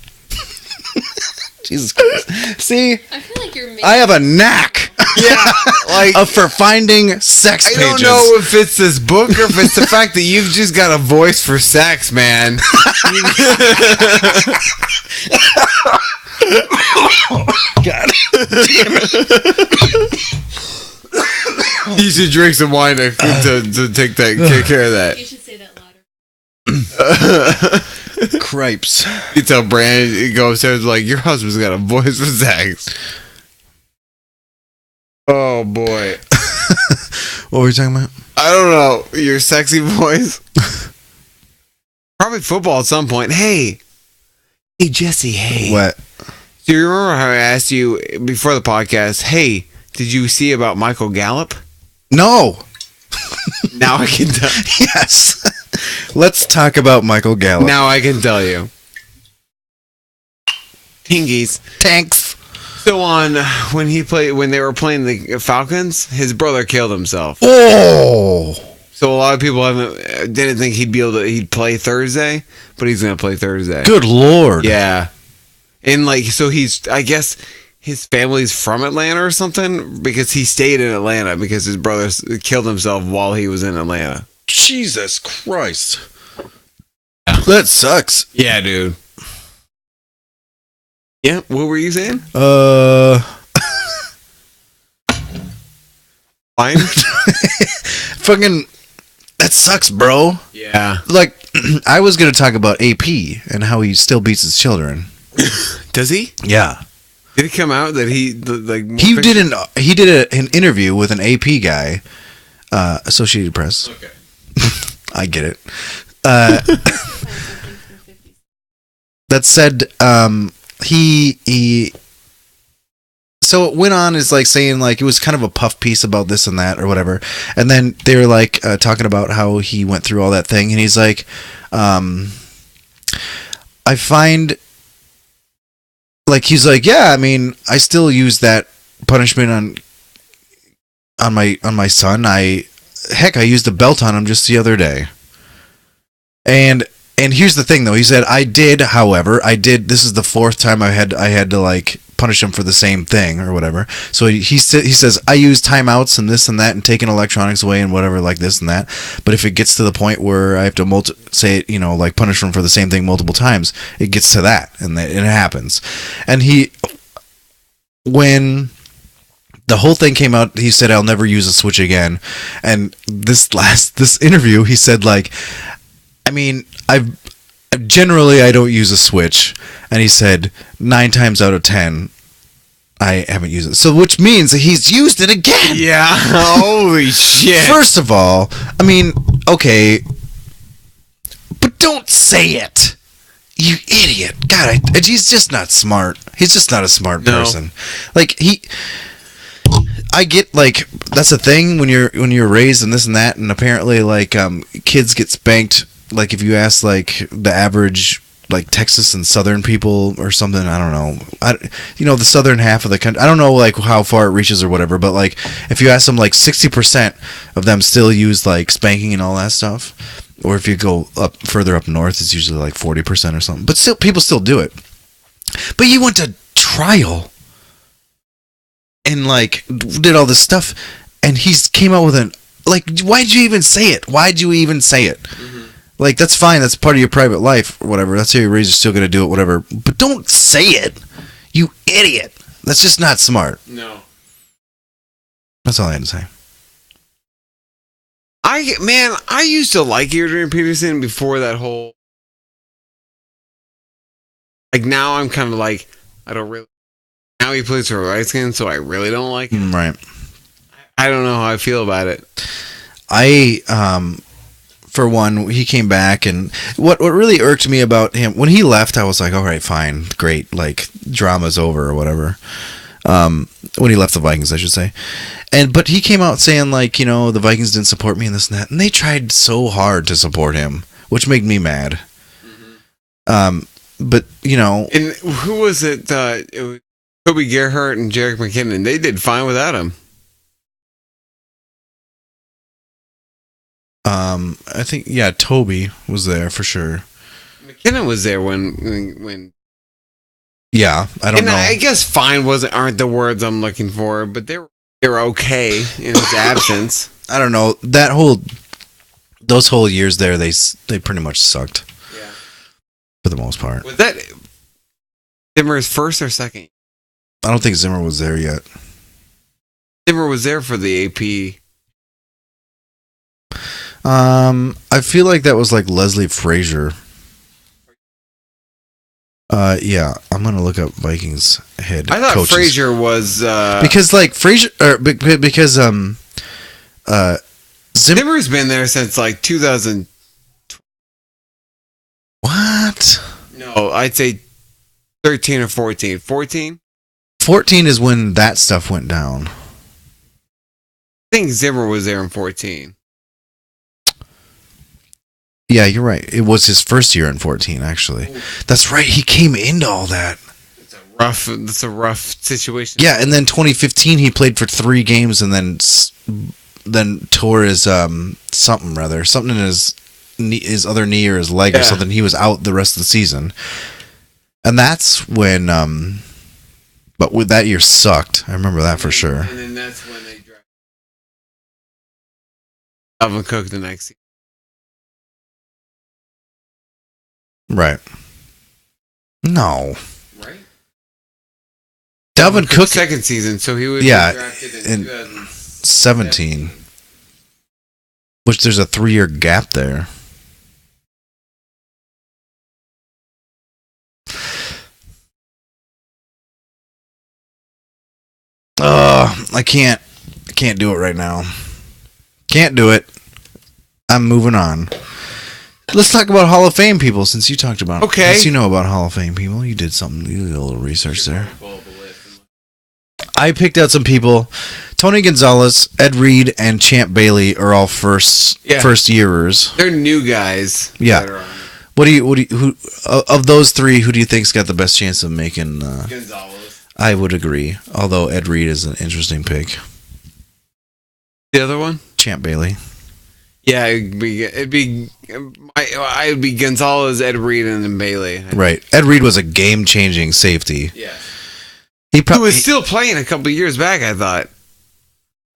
Jesus Christ. See? I feel like you're making I have a knack Yeah, like for finding sex I pages. don't know if it's this book or if it's the fact that you've just got a voice for sex, man. God. You should drink some wine to take care of that. You should say that louder. Cripes. You tell Brand, you go upstairs like your husband's got a voice for sex. Oh boy, What were you talking about? I don't know your sexy voice. Probably football at some point. Hey, Jesse. Hey, What? do you remember how I asked you before the podcast? Hey, did you see about Michael Gallup? No. Now I can tell. Yes. Let's talk about Michael Gallup. Now I can tell you. Tingies. Thanks. So when they were playing the Falcons, his brother killed himself. Oh. So a lot of people didn't think he'd play Thursday, but he's gonna play Thursday. Good Lord. Yeah, and so I guess his family's from Atlanta or something because he stayed in Atlanta because his brother killed himself while he was in Atlanta. Jesus Christ. That sucks. Yeah, dude. Yeah, what were you saying? Fine. Fucking, that sucks, bro. Yeah. Like, I was going to talk about AP and how he still beats his children. Does he? Yeah. Did it come out that he He did an interview with an AP guy, Associated Press. Okay. I get it. That said, he so it went on is like saying like it was kind of a puff piece about this and that or whatever, and then they were like talking about how he went through all that thing, and he's like, I find like he's like, yeah, I mean, I still use that punishment on my son. I used a belt on him just the other day. And here's the thing though, he said, this is the fourth time I had to like punish him for the same thing or whatever. So he says, I use timeouts and this and that and taking electronics away and whatever like this and that. But if it gets to the point where I have to punish him for the same thing multiple times, it gets to that and it happens. And when the whole thing came out, he said, I'll never use a switch again. And this interview, he said like, I mean, I don't use a switch, and he said 9 times out of 10, I haven't used it. So, which means that he's used it again. Yeah. Holy shit. First of all, I mean, okay, but don't say it, you idiot. God, he's just not smart. He's just not a smart person. Like I get like that's a thing when you're raised and this and that, and apparently like kids get spanked. Like if you ask like the average like Texas and Southern people or something, I don't know, the southern half of the country, I don't know like how far it reaches or whatever, but like if you ask them, like 60% of them still use like spanking and all that stuff, or if you go further up north, it's usually like 40% or something. But still, people still do it. But you went to trial and like did all this stuff, and he came out with why'd you even say it? Mm-hmm. Like, that's fine. That's part of your private life or whatever. That's how you're raised. You're still going to do it, whatever. But don't say it. You idiot. That's just not smart. No. That's all I had to say. I used to like Adrian Peterson before that whole... Like, now I'm kind of like, I don't really... Now he plays for Redskins, so I really don't like him. Right. I don't know how I feel about it. For one, he came back, and what really irked me about him when he left, I was like, all right, fine, great, like drama's over or whatever. When he left the Vikings, I should say, but he came out saying like, the Vikings didn't support me and this and that, and they tried so hard to support him, which made me mad. But And who was it? It was Toby Gerhart and Jerick McKinnon. They did fine without him. I think Toby was there for sure. McKinnon was there when. Yeah, I don't know. I guess fine aren't the words I'm looking for, but they were okay in his absence. I don't know. Those whole years there, they pretty much sucked. Yeah. For the most part. Was that Zimmer's first or second? I don't think Zimmer was there yet. Zimmer was there for the AP. I feel like that was like Leslie Frazier. Yeah, I'm gonna look up Vikings head. I thought coaches. Frazier was because like Frazier, because Zimmer's been there since like 2000. What? No, I'd say 13 or 14. 14? 14 is when that stuff went down. I think Zimmer was there in 14. Yeah, you're right. It was his first year in 14, actually. That's right. He came into all that. It's a rough situation. Yeah, and then 2015 he played for 3 games and then tore his something in his other knee or his leg or something. He was out the rest of the season. And that's when but with that year sucked. I remember that for sure. And then that's when they drafted Alvin Cook the next season. Right. No. Right? Dalvin Cook second season, so he was drafted in 2017. Which there's a 3-year gap there. I can't do it right now. Can't do it. I'm moving on. Let's talk about Hall of Fame people, since you talked about it. Okay. Since you know about Hall of Fame people. You did a little research there. I picked out some people. Tony Gonzalez, Ed Reed, and Champ Bailey are all first yearers. They're new guys. Yeah. Who of those 3, who do you think's got the best chance of making Gonzalez. I would agree. Although Ed Reed is an interesting pick. The other one? Champ Bailey. Yeah, it'd be Gonzalez, Ed Reed, and then Bailey. Right. Ed Reed was a game-changing safety. Yeah. He was still playing a couple of years back, I thought.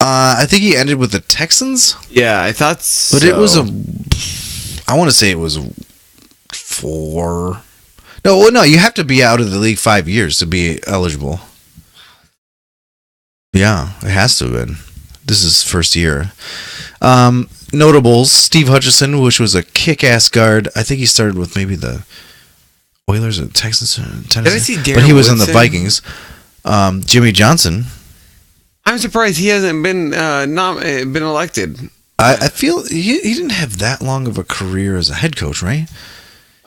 I think he ended with the Texans. Yeah, I thought so. But it was I want to say it was 4. No, you have to be out of the league 5 years to be eligible. Yeah, it has to have been. This is first year. Notables, Steve Hutchinson, which was a kick-ass guard. I think he started with maybe the Oilers or Texans or Tennessee. Did I see Darren but he was Woodson? in the Vikings. Jimmy Johnson. I'm surprised he hasn't been been elected. I feel he didn't have that long of a career as a head coach, right?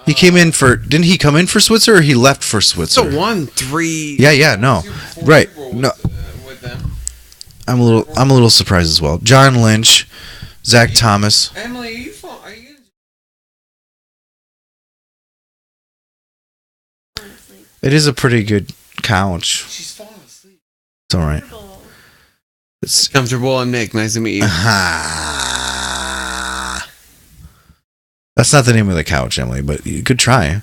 He came in for... Didn't he come in for Switzer or he left for Switzer? So 1-3. Yeah, no. Right. No. With them. I'm a little surprised as well. John Lynch, Zach Thomas. Emily, are you It is a pretty good couch. She's falling asleep. It's all right. It's Comfortable. I'm Nick. Nice to meet you. That's not the name of the couch, Emily, but you could try.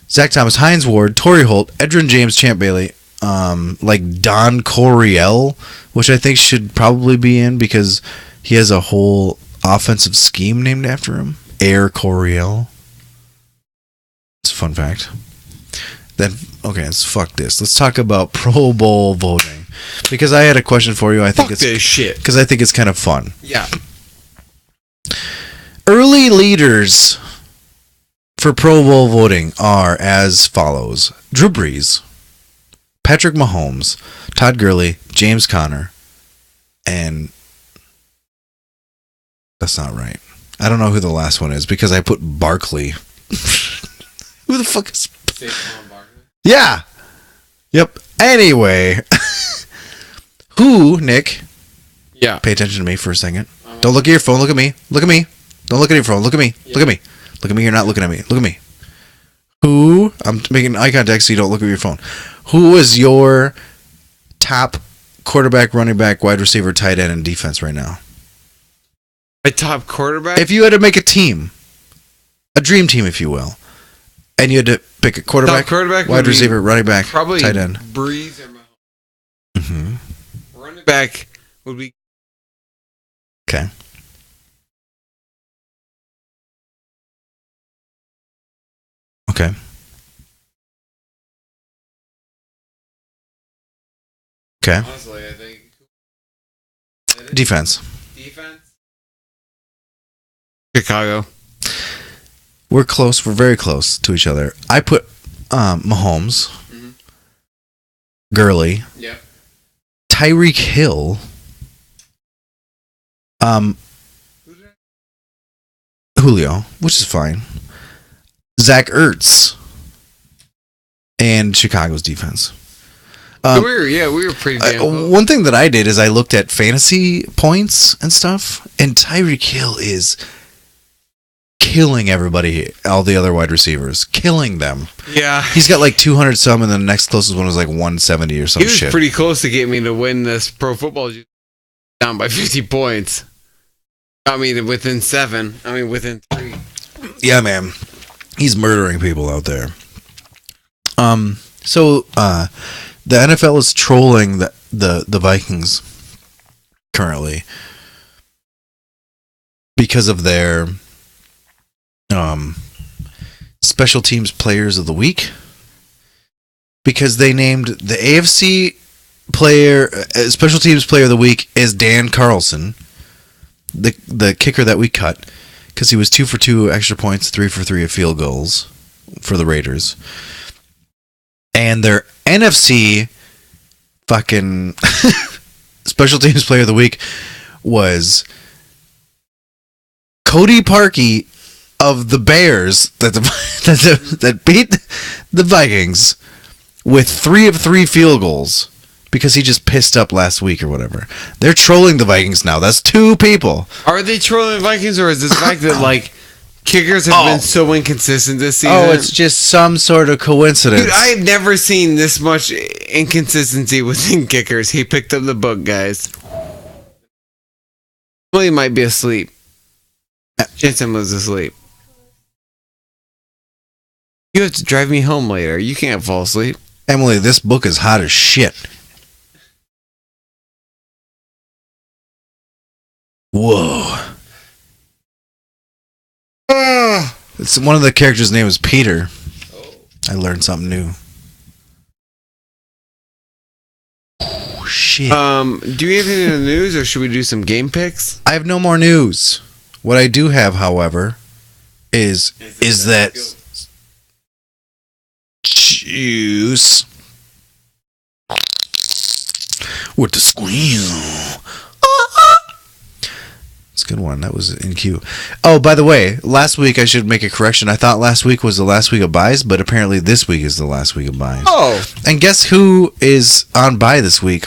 Zach Thomas, Hines Ward, Torrey Holt, Edrin James, Champ Bailey, like Don Coryell, which I think should probably be in because he has a whole offensive scheme named after him. Air Coryell. It's a fun fact. Then okay, let's fuck this. Let's talk about Pro Bowl voting because I had a question for you. I think Fuck this shit. because I think it's kind of fun. Yeah. Early leaders for Pro Bowl voting are as follows: Drew Brees, Patrick Mahomes, Todd Gurley, James Conner, and that's not right. I don't know who the last one is because I put Barkley. Who the fuck is? Yeah. Yep. Anyway, who, Nick? Yeah. Pay attention to me for a second. Don't look at your phone. Look at me. Look at me. Don't look at your phone. Look at me. Look at me. Look at me. You're not looking at me. Look at me. Who? I'm making eye contact so you don't look at your phone. Who is your top quarterback, running back, wide receiver, tight end, and defense right now? My top quarterback? If you had to make a team, a dream team, if you will, and you had to pick a quarterback, Top quarterback wide would be receiver, running back, probably tight end. Breeze or Mahomes. Mm-hmm. Running back would be Okay. Okay. Okay. honestly, I think Defense. defense. Chicago. We're close. We're very close to each other. I put Mahomes, Mhm. Gurley, Yeah. Tyreek Hill, Julio, which is fine, Zach Ertz, and Chicago's defense. we were pretty damn close. One thing that I did is I looked at fantasy points and stuff, and Tyreek Hill is killing everybody, all the other wide receivers, killing them. Yeah. He's got like 200 some, and the next closest one was like 170 or some He was shit. pretty close to getting me to win this Pro Football down by 50 points. I mean, within 7. I mean, within 3. Yeah, man. He's murdering people out there. So the NFL is trolling the Vikings currently because of their special teams players of the week, because they named the AFC player special teams player of the week as Dan Carlson, the kicker that we cut, because he was 2 for 2 extra points, 3 for 3 of field goals for the Raiders. And their NFC fucking special teams player of the week was Cody Parkey of the Bears that beat the Vikings with 3 of 3 field goals because he just pissed up last week or whatever. They're trolling the Vikings now. That's 2 people. Are they trolling the Vikings, or is this the fact that, like, kickers have been so inconsistent this season? Oh, it's just some sort of coincidence. Dude, I have never seen this much inconsistency within kickers. He picked up the book, guys. Well, he might be asleep. Jensen was asleep. You have to drive me home later. You can't fall asleep. Emily, this book is hot as shit. Whoa. It's one of the characters' name is Peter. I learned something new. Oh, shit. Do we have any in the news, or should we do some game picks? I have no more news. What I do have, however, is that juice with the squeal. It's a good one. That was in queue. Oh, by the way, last week I should make a correction. I thought last week was the last week of buys, but apparently this week is the last week of buys. Oh, And guess who is on buy this week?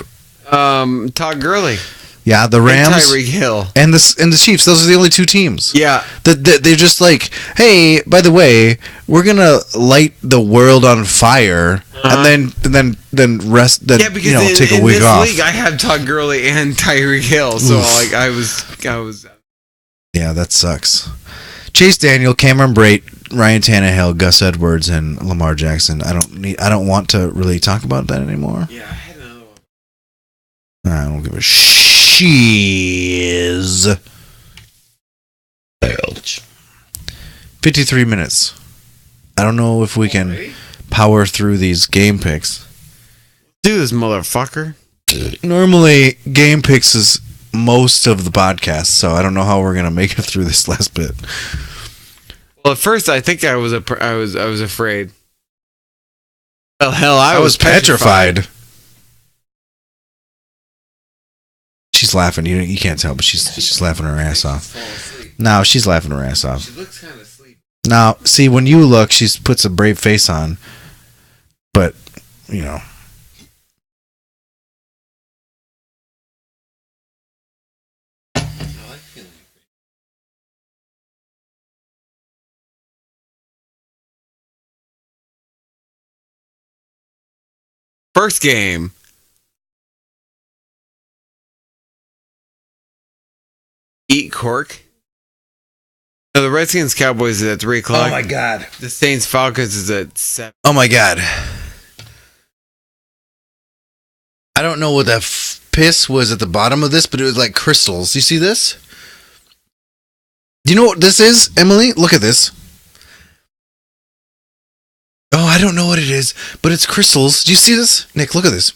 Todd Gurley. Yeah, the Rams And Tyreek Hill. and the Chiefs. Those are the only 2 teams. Yeah. They're just like, hey, by the way, we're gonna light the world on fire, and then rest. Then Yeah, because take a in week this off. league, I had Todd Gurley and Tyreek Hill, so like I was. Yeah, that sucks. Chase Daniel, Cameron Brate, Ryan Tannehill, Gus Edwards, and Lamar Jackson. I don't want to really talk about that anymore. Yeah, I had another one. I don't give a shiz. 53 minutes. I don't know if we can power through these game picks. Do this, motherfucker. Normally, game picks is most of the podcast, so I don't know how we're gonna make it through this last bit. Well, at first I think I was afraid. Well, hell, I was petrified. She's laughing. You can't tell, but she's laughing her ass off. No, she's laughing her ass off. She looks kind of sleepy. Now, see, when you look, she puts a brave face on. But, you know. First game. Eat Cork. No, the Redskins Cowboys is at 3 o'clock. Oh my god. The Saints Falcons is at 7. Oh my god. I don't know what that piss was at the bottom of this, but it was like crystals. You see this? Do you know what this is, Emily? Look at this. Oh, I don't know what it is, but it's crystals. Do you see this? Nick, look at this.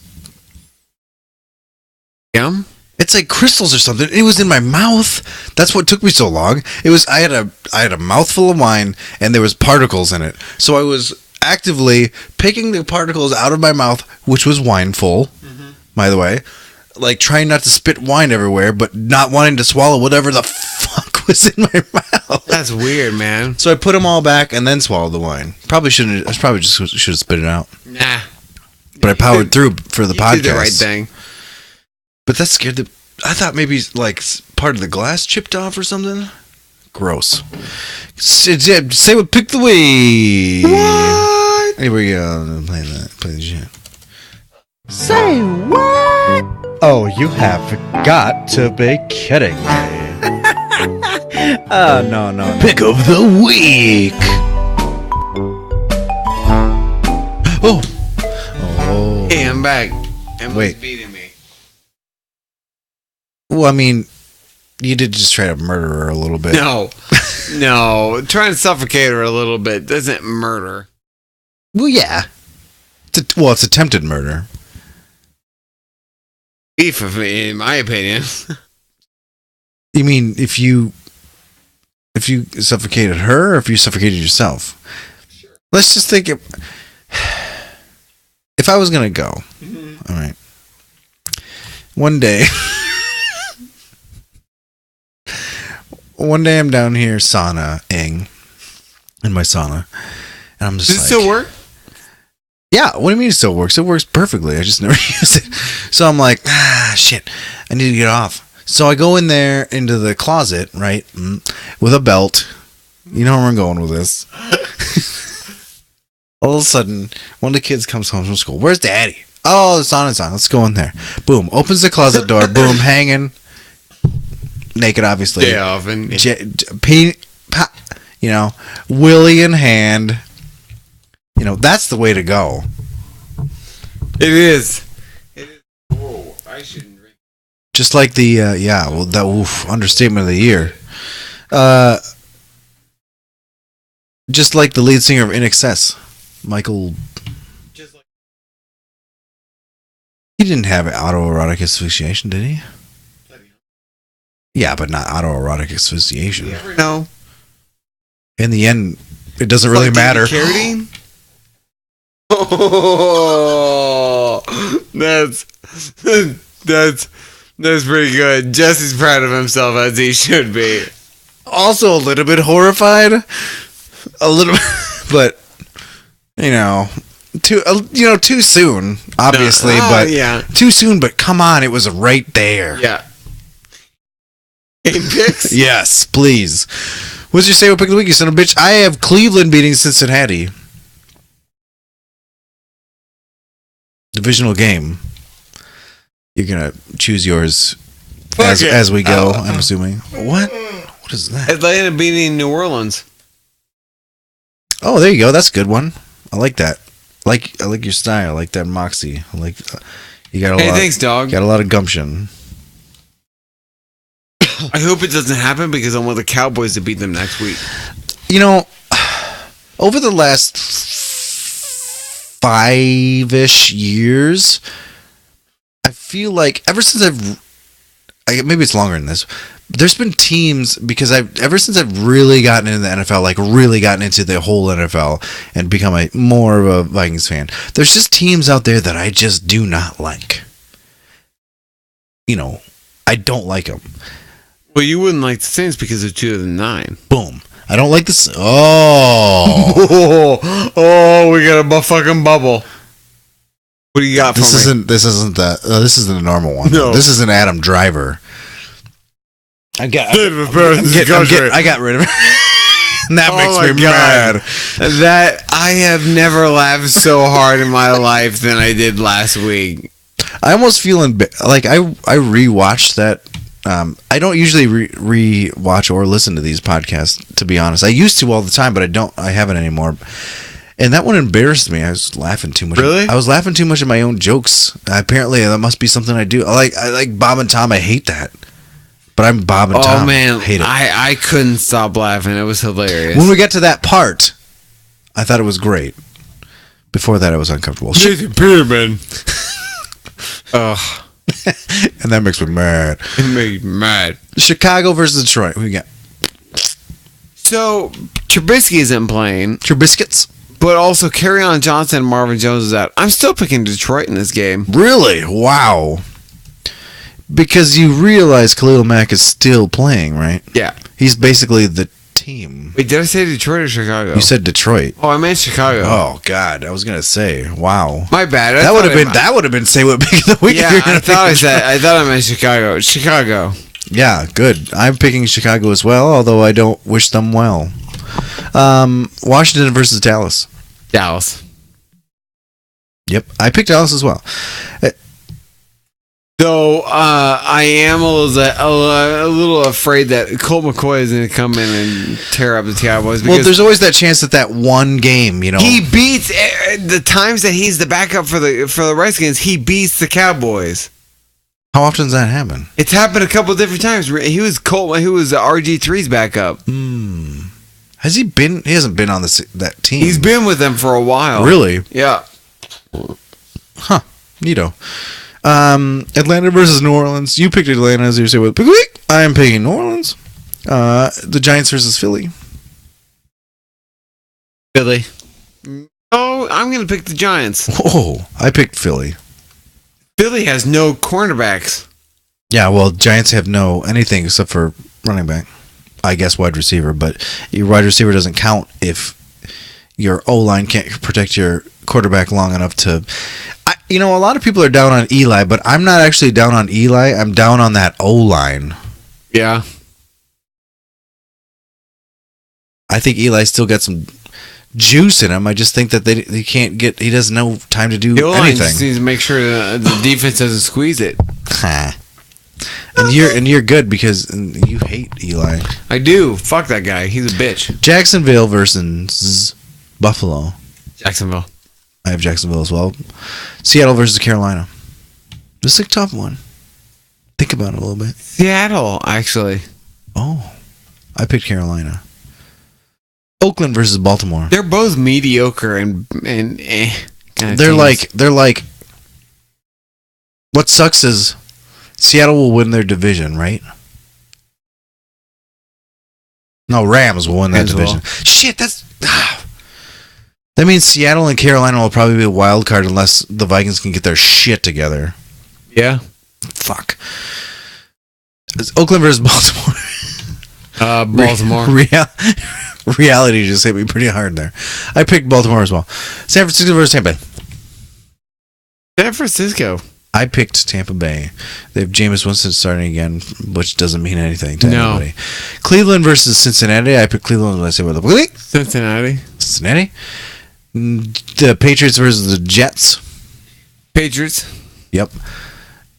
Yeah? It's like crystals or something. It was in my mouth. That's what took me so long. It was I had a mouthful of wine and there was particles in it. So I was actively picking the particles out of my mouth, which was wine full, by the way. Like trying not to spit wine everywhere, but not wanting to swallow whatever the fuck was in my mouth. That's weird, man. So I put them all back and then swallowed the wine. Probably shouldn't. I probably just should have spit it out. Nah. But I powered through for the You podcast. did the right thing. But that scared the. I thought maybe like part of the glass chipped off or something. Gross. Say what? Pick the way. What? Here we go. Play the shit. Say what? Oh, you have got to be kidding me. No. Pick of the week. Oh. Hey, I'm back. Emily's Wait. beating me. Well, I mean, you did just try to murder her a little bit. No. No. Trying to suffocate her a little bit doesn't murder. Well, yeah. It's attempted murder. Beef, in my opinion. You mean if you suffocated her, or if you suffocated yourself? Sure. Let's just think. If I was gonna go, all right. One day I'm down here sauna-ing in my sauna, and I'm just Does it like, still work? yeah, what do you mean it still works? It works perfectly. I just never use it. So I'm like, shit, I need to get off. So I go in there into the closet, right, with a belt. You know where I'm going with this. All of a sudden, one of the kids comes home from school. Where's Daddy? Oh, the sauna's on. Let's go in there. Boom. Opens the closet door. Boom. Hanging. Naked, obviously. Day off and You know, willy in hand. You know, that's the way to go. it is. It is. Whoa, I shouldn't drink. Just like the, understatement of the year. Just like the lead singer of INXS, Michael. Just like He didn't have autoerotic asphyxiation, did he? Yeah, but not autoerotic asphyxiation. you never know. In the end, it doesn't really Like matter. David Carradine? Oh, that's pretty good. Jesse's proud of himself, as he should be. Also, a little bit horrified. A little, but too soon. Obviously, but yeah, too soon. But come on, it was right there. yeah. Game picks. Yes, please. What's your say pick of the week, you son of a bitch? I have Cleveland beating Cincinnati. Divisional game. You're gonna choose yours as we go. I'm assuming. What? What is that? Atlanta beating New Orleans. Oh, there you go. That's a good one. I like that. I like your style. I like that moxie. I like you got a Hey, lot. thanks, dog. Got a lot of gumption. I hope it doesn't happen because I want the Cowboys to beat them next week. You know, over the last 5-ish years, I feel like ever since maybe it's longer than this. There's been teams because ever since I've really gotten into the NFL, like really gotten into the whole NFL and become more of a Vikings fan. There's just teams out there that I just do not like. You know, I don't like them. Well, you wouldn't like the Saints because of 2009. Boom. I don't like this. Oh. We got a fucking bubble. What do you got for This me? isn't a normal one. No. This is an Adam Driver. I got rid of it. That makes me mad. That I have never laughed so hard in my life than I did last week. I almost feel like I rewatched that. I don't usually re-watch or listen to these podcasts, to be honest. I used to all the time, but I haven't anymore. And that one embarrassed me. I was laughing too much. Really? I was laughing too much at my own jokes. Apparently, that must be something I do. I like Bob and Tom. I hate that. But I'm Bob and Tom. Oh man, hate it. I couldn't stop laughing. It was hilarious. When we got to that part, I thought it was great. Before that, I was uncomfortable. Nathan Peterman. Ugh, And that makes me mad. it made me mad. Chicago versus Detroit. Who we got? So Trubisky isn't playing, Trubiscuits. but also Kerryon Johnson and Marvin Jones is out. I'm still picking Detroit in this game. Really? Wow. Because you realize Khalil Mack is still playing, right? Yeah. He's basically the team. Wait, did I say Detroit or Chicago? You said Detroit. Oh, I meant Chicago. Oh God, I was gonna say, wow. My bad. That would have been say what pick of the week. Yeah, if you're gonna I thought pick I thought I meant Chicago. Chicago. Yeah, good. I'm picking Chicago as well, although I don't wish them well. Washington versus Dallas. Dallas. Yep, I picked Dallas as well. Though I am a little afraid that Colt McCoy is going to come in and tear up the Cowboys. Well, Because there's always that chance that one game, you know. he beats the times that he's the backup for the Redskins. He beats the Cowboys. How often does that happen? It's happened a couple different times. He was RG3's backup. Has he been? He hasn't been on that team. He's been with them for a while. Really? Yeah. Huh. Neato. Atlanta versus New Orleans. You picked Atlanta as you say with pick week. I am picking New Orleans. The Giants versus Philly. Philly. Oh, I'm going to pick the Giants. Oh, I picked Philly. Philly has no cornerbacks. Yeah, well, Giants have no anything except for running back. I guess wide receiver, but your wide receiver doesn't count if your O-line can't protect your quarterback long enough to... a lot of people are down on Eli, but I'm not actually down on Eli. I'm down on that O-line. Yeah. I think Eli still got some juice in him. I just think that they can't get... He doesn't know time to do The O-line anything. just needs to make sure the defense doesn't squeeze it. And you're good because you hate Eli. I do. Fuck that guy. He's a bitch. Jacksonville versus Buffalo. Jacksonville. I have Jacksonville as well. Seattle versus Carolina. This is a tough one. Think about it a little bit. Seattle, actually. Oh, I picked Carolina. Oakland versus Baltimore. They're both mediocre and kind of They're teams. like. What sucks is Seattle will win their division, right? No, Rams will win that Rams will. division. Shit, that's. That means Seattle and Carolina will probably be a wild card unless the Vikings can get their shit together. Yeah. Fuck. It's Oakland versus Baltimore. Baltimore. Reality just hit me pretty hard there. I picked Baltimore as well. San Francisco versus Tampa Bay. San Francisco. I picked Tampa Bay. They have Jameis Winston starting again, which doesn't mean anything to No. anybody. Cleveland versus Cincinnati. I picked Cleveland. Let's say what the Cincinnati. Cincinnati. The Patriots versus the Jets. Patriots. Yep.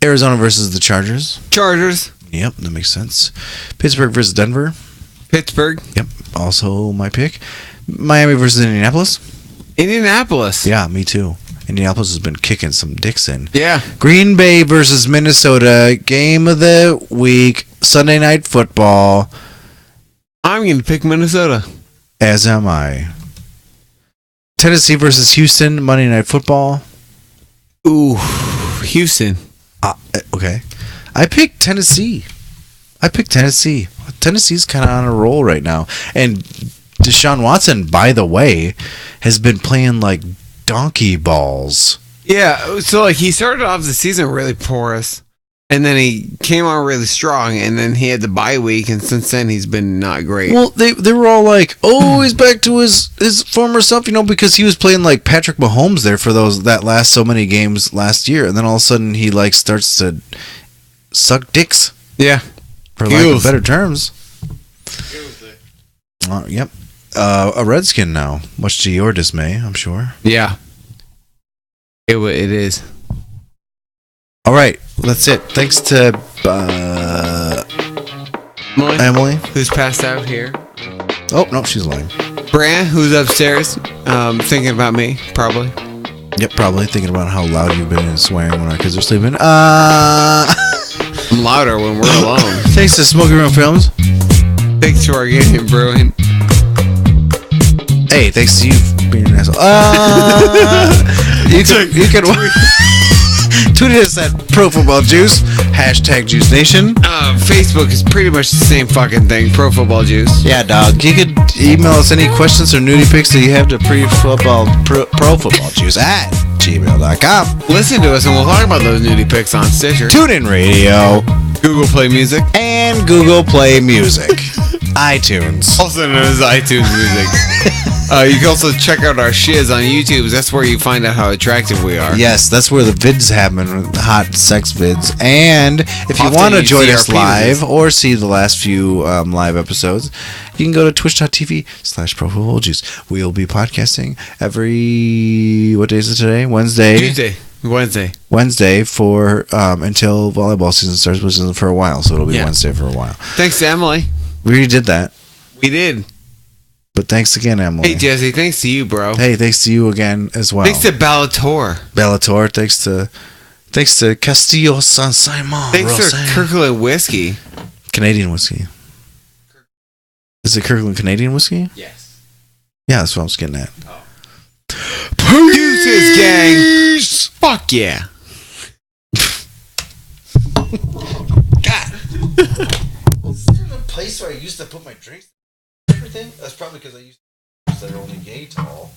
Arizona versus the Chargers. Chargers. Yep, that makes sense. Pittsburgh versus Denver. Pittsburgh. Yep, also my pick. Miami versus Indianapolis. Indianapolis. Yeah, me too. Indianapolis has been kicking some dicks in. Yeah. Green Bay versus Minnesota. Game of the week. Sunday Night Football. I'm going to pick Minnesota. As am I. Tennessee versus Houston. Monday Night Football. Ooh, Houston. Okay. I picked Tennessee. Tennessee's kind of on a roll right now. And Deshaun Watson, by the way, has been playing like donkey balls. Yeah, so like he started off the season really porous. And then he came on really strong, and then he had the bye week, and since then he's been not great. Well, they were all like, "Oh, he's back to his former self," because he was playing like Patrick Mahomes there for that last so many games last year, and then all of a sudden he like starts to suck dicks, yeah. for lack of better terms. Yep. A Redskin now, much to your dismay, I'm sure. Yeah. It is. All right, that's it. Thanks to Emily. Who's passed out here. Oh, no, she's lying. Bran, who's upstairs, thinking about me, probably. Yep, probably thinking about how loud you've been and swearing when our kids are sleeping. I'm louder when we're alone. Thanks to Smoky Room Films. Thanks to Organic Brewing. Hey, thanks to you for being an asshole. You can tweet us at Pro Football Juice, #Juice Nation. Facebook is pretty much the same fucking thing, Pro Football Juice. Yeah, dog. You could email us any questions or nudie pics that you have to Pro Football Juice at gmail.com. Listen to us and we'll talk about those nudie pics on Stitcher, TuneIn Radio, Google Play Music, and Google Play Music. iTunes. also known as iTunes Music. You can also check out our shiz on YouTube. That's where you find out how attractive we are. Yes, that's where the vids happen, hot sex vids. And if you Often want to you join see us our live penises. or see the last few live episodes, you can go to twitch.tv/ProFootballJuice. We'll be podcasting every, what day is it today? Wednesday for until volleyball season starts, which isn't for a while, so it'll be Wednesday for a while. Thanks to Emily. We already did that, We did. but thanks again, Emily. Hey, Jesse. Thanks to you, bro. Hey, thanks to you again as well. Thanks to Bellator. Bellator. Thanks to Castillo San Simon. Thanks to Rosario. Kirkland Whiskey. Canadian whiskey. Is it Kirkland Canadian whiskey? Yes. Yeah, that's what I was getting at. Deuces, gang. Fuck yeah. Is there a place where I used to put my drinks and everything? That's probably because I used to that are only yay tall.